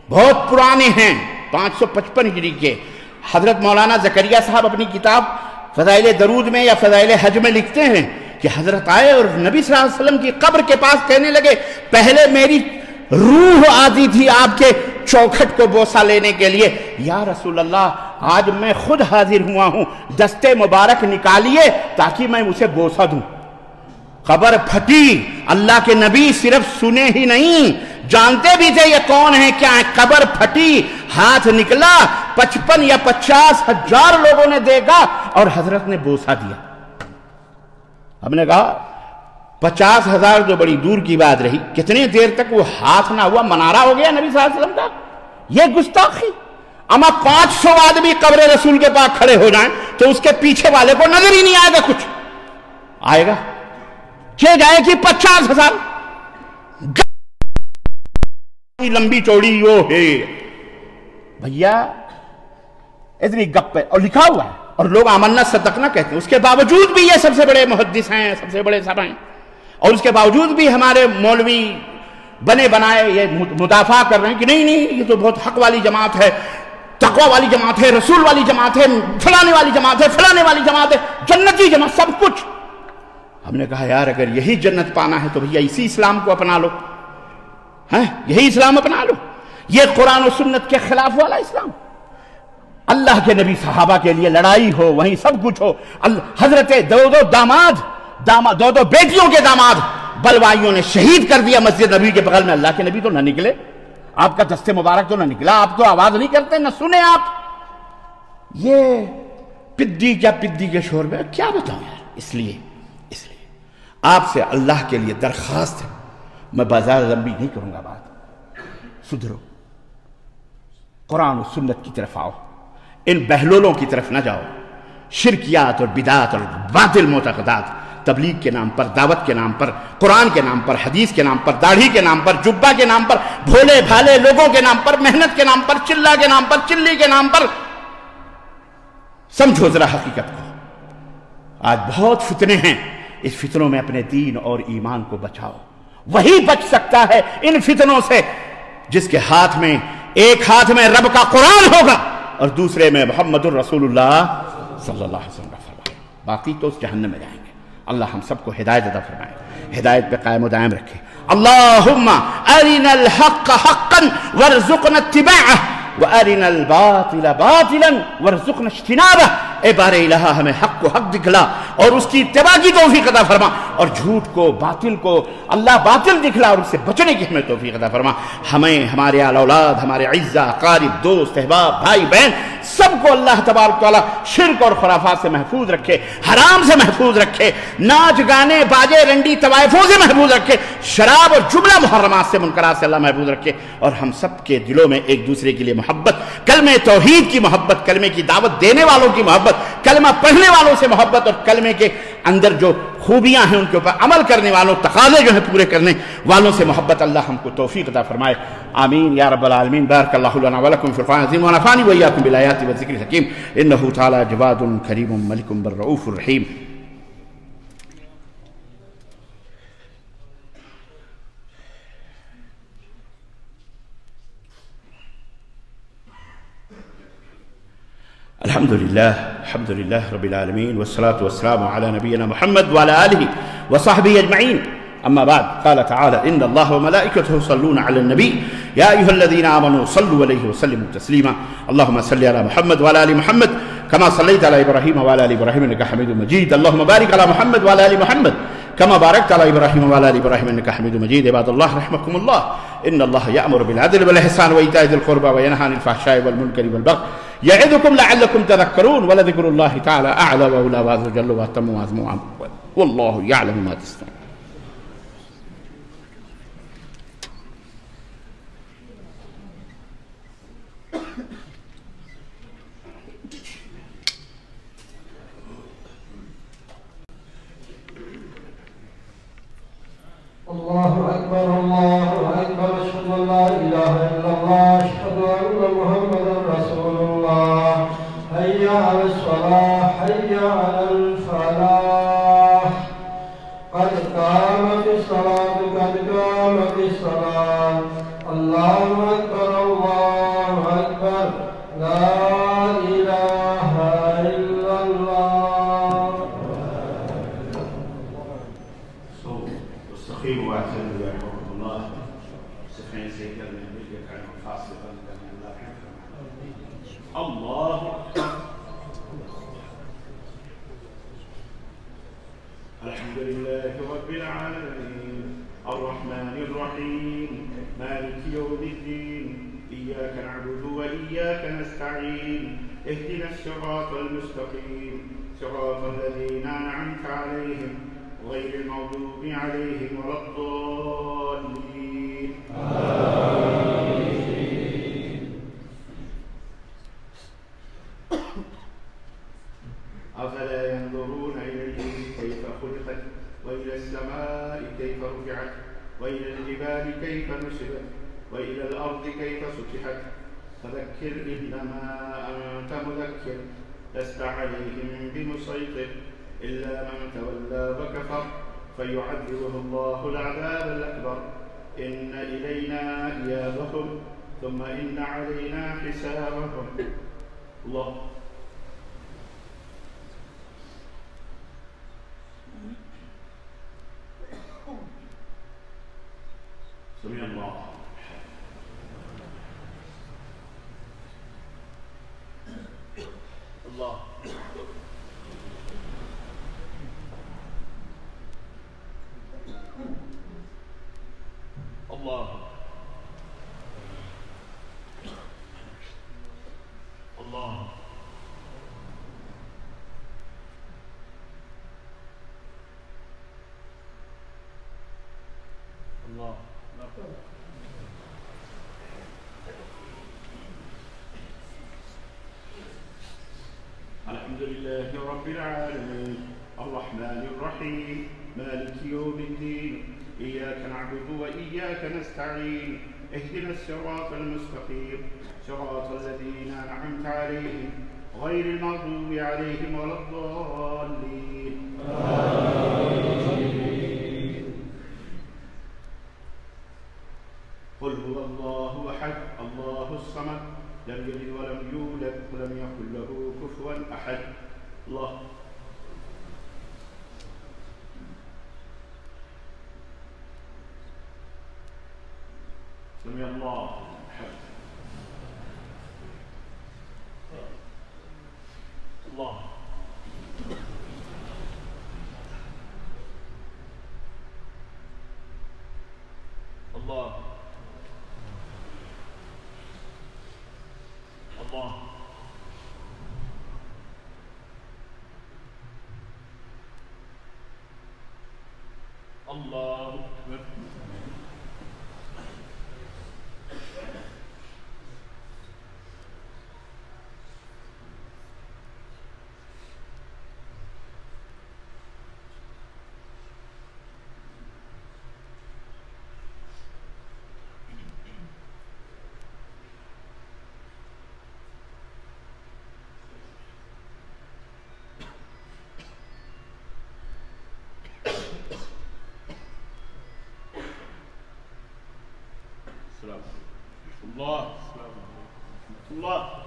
بہت پرانے ہیں، 555 ہجری کے. حضرت مولانا زکریا صاحب اپنی کتاب فضائل درود میں یا فضائل حج میں لکھتے ہیں کہ حضرت آئے اور نبی صلی اللہ علیہ وسلم کی قبر کے پاس کہنے لگے، پہلے میری روح آتی تھی آپ کے چوکھٹ کو بوسہ لینے کے لیے. یا رسول اللہ، آج میں خود حاضر ہوا ہوں، دستے مبارک نکالیے تاکہ میں اسے بوسہ دوں. قبر پھٹی. اللہ کے نبی صرف سنے ہی نہیں، جانتے بھی تھے یہ کون ہے، کیا ہے. قبر پھٹی، ہاتھ نکلا، 55 یا 50 ہزار لوگوں نے دیکھا اور حضرت نے بوسہ دیا. ہم نے کہا 50,000 جو بڑی دور کی بات رہی، کتنے دیر تک وہ ہاتھ نہ ہوا، منارہ ہو گیا نبی صلی اللہ علیہ وسلم کا. یہ گستاخی. اما 500 آدمی قبر رسول کے پاس کھڑے ہو جائیں تو اس کے پیچھے والے کو نظر ہی نہیں آئے گا. کچھ آئے گا کہ جائے کہ 50,000 لمبی چوڑی وہ ہے بھیا، اتنی گپ ہے. اور لکھا ہوا ہے اور لوگ آمنا صدقنا کہتے ہیں. اس کے باوجود بھی یہ سب سے بڑے محدث ہیں، سب سے بڑے سب ہیں، اور اس کے باوجود بھی ہمارے مولوی بنے بنائے یہ مدافع کر رہے ہیں کہ نہیں یہ تو بہت حق والی جماعت ہے، تقوی والی جماعت ہے، رسول والی جماعت ہے، فلانے والی جماعت ہے، فلانے والی جماعت ہے، جنتی جماعت، سب کچھ. ہم نے کہا یار اگر یہی جنت پانا ہے تو بھیا اسی اسلام کو اپنا لو. یہی اسلام اپنا لو. یہ قرآن و سنت کے خلاف والا اسلام. اللہ کے نبی صحابہ کے لیے لڑائی ہو، وہیں سب کچھ ہو. حضرت دو بیٹیوں کے داماد بلوائیوں نے شہید کر دیا مسجد نبی کے بغل میں. اللہ کے نبی تو نہ نکلے، آپ کا دست مبارک تو نہ نکلا، آپ تو آواز نہیں کرتے، نہ سنے آپ. یہ پدی کے شور میں کیا بتاؤں یار. اس لیے آپ سے اللہ کے لیے درخواست ہے، میں بازار لمبی نہیں کروں گا بات. سدھرو، قرآن و سنت کی طرف آؤ، ان بہلولوں کی طرف نہ جاؤ. شرکیات اور بدعات اور باطل معتقدات، تبلیغ کے نام پر، دعوت کے نام پر، قرآن کے نام پر، حدیث کے نام پر، داڑھی کے نام پر، جبہ کے نام پر، بھولے بھالے لوگوں کے نام پر، محنت کے نام پر، چلہ کے نام پر، چلی کے نام پر. سمجھو ذرا حقیقت کو. آج بہت فتنے ہیں، اس فتنوں میں اپنے دین اور ایمان کو بچاؤ. وہی بچ سکتا ہے ان فتنوں سے جس کے ہاتھ میں، ایک ہاتھ میں رب کا قرآن ہوگا اور دوسرے میں محمد الرسول اللہ صلی اللہ علیہ وسلم کا فرمان، باقی تو اس جہنم میں جائیں گے۔ اللہ ہم سب کو ہدایت عطا فرمائے، ہدایت پہ قائم و دائم رکھے۔ اللہم ارنا الحق حقا وارزقنا اتباعہ وارنا الباطل باطلا وارزقنا اجتنابہ۔ اے بار الہ ہمیں حق کو حق دکھلا اور اس کی اتباع کی توفیق عطا فرما، اور جھوٹ کو باطل کو اللہ باطل دکھلا اور اس سے بچنے کی ہمیں توفیق عطا فرما۔ ہمیں، ہمارے آل اولاد، ہمارے اعزا، اقارب، دوست، احباب، بھائی بہن سب کو اللہ تبارک تعالیٰ شرک اور خرافات سے محفوظ رکھے، حرام سے محفوظ رکھے، ناچ گانے باجے رنڈی طوائفوں سے محفوظ رکھے، شراب اور جملہ محرمات سے منکرات سے اللہ محفوظ رکھے، اور ہم سب کے دلوں میں ایک دوسرے کے لیے محبت، کلمہ توحید کی محبت، کلمے کی دعوت دینے والوں کی محبت، کلمہ پڑھنے والوں سے محبت، اور کلمے کے اندر جو خوبیاں ہیں ان کے اوپر عمل کرنے والوں، تقاضے جو ہیں پورے کرنے والوں سے محبت اللہ ہم کو توفیق عطا فرمائے، آمین یا رب العالمین۔ بارک اللہ لنا ولکم فی القرآن العظیم ونفعنی وإیاکم بالآیات والذکر الحکیم، انہ تعالی جواد کریم ملک بالرؤوف الرحیم۔ الحمد لله رب العالمين والصلاة والسلام على نبينا محمد وعلى آله وصحبه أجمعين، أما بعد، قال تعالى إن الله وملائكته يصلون على النبي يا أيها الذين آمنوا صلوا عليه وسلموا تسليما، اللهم صل على محمد وعلى آل محمد كما صليت على إبراهيم وعلى آل إبراهيم إنك حميد مجيد، اللهم بارك على محمد وعلى آل محمد كما باركت على إبراهيم وعلى آل إبراهيم إنك حميد مجيد۔ عباد الله رحمكم الله، إن الله يأمر بالعدل والإحسان وإيتاء ذي القربى وينهى عن الفحشاء والمنكر والبغي يعظكم لعلكم تذكرون، ولذكر الله تعالى أعلى وأولى وأعز وجل وأتم وأعظم والله يعلم ما تصنعون۔ الله أكبر الله أكبر، أشهد أن لا إله إلا الله، أشهد أن محمدا رسول الله، حي على الصلاة حي على الفلاح، قد قامت الصلاة قد قامت الصلاة، الله أكبر الله أكبر، لا إله إلا الله۔ استقيموا واعتدلوا يرحمكم الله، استقيم سيكل من ملكك عن الفاصل من الله الله أكبر. الحمد لله رب العالمين الرحمن الرحيم مالك يوم الدين، إياك نعبد وإياك نستعين، اهدنا الصراط المستقيم، صراط الذين أنعمت عليهم غير المغضوب عليهم ولا الضالين آمين۔ أفلا ينظرون إلى الإبل كيف خلقت وإلى السماء كيف رفعت وإلى الجبال كيف نصبت وإلى الأرض كيف سطحت، فذكر إنما أنت مذكر لست عليهم بمسيطر إلا من تولى وكفر فيعذبه الله العذاب الأكبر، إن إلينا إيابهم ثم إن علينا حسابهم۔ الله سمع الله الله الله الله الله الحمد لله رب العالمين الرحمن الرحيم مالك يوم الدين، إياك نعبد وإياك نستعين، اهدنا الصراط المستقيم، صراط الذين أنعمت عليهم غير المغضوب عليهم ولا الضالين آمين۔ قل هو الله أحد الله الصمد لم يلد ولم يولد ولم يكن له كفوا أحد. الله. سمع الله لمن الله. الله. الله. الله أكبر. السلام عليكم ورحمة الله. السلام عليكم ورحمة الله.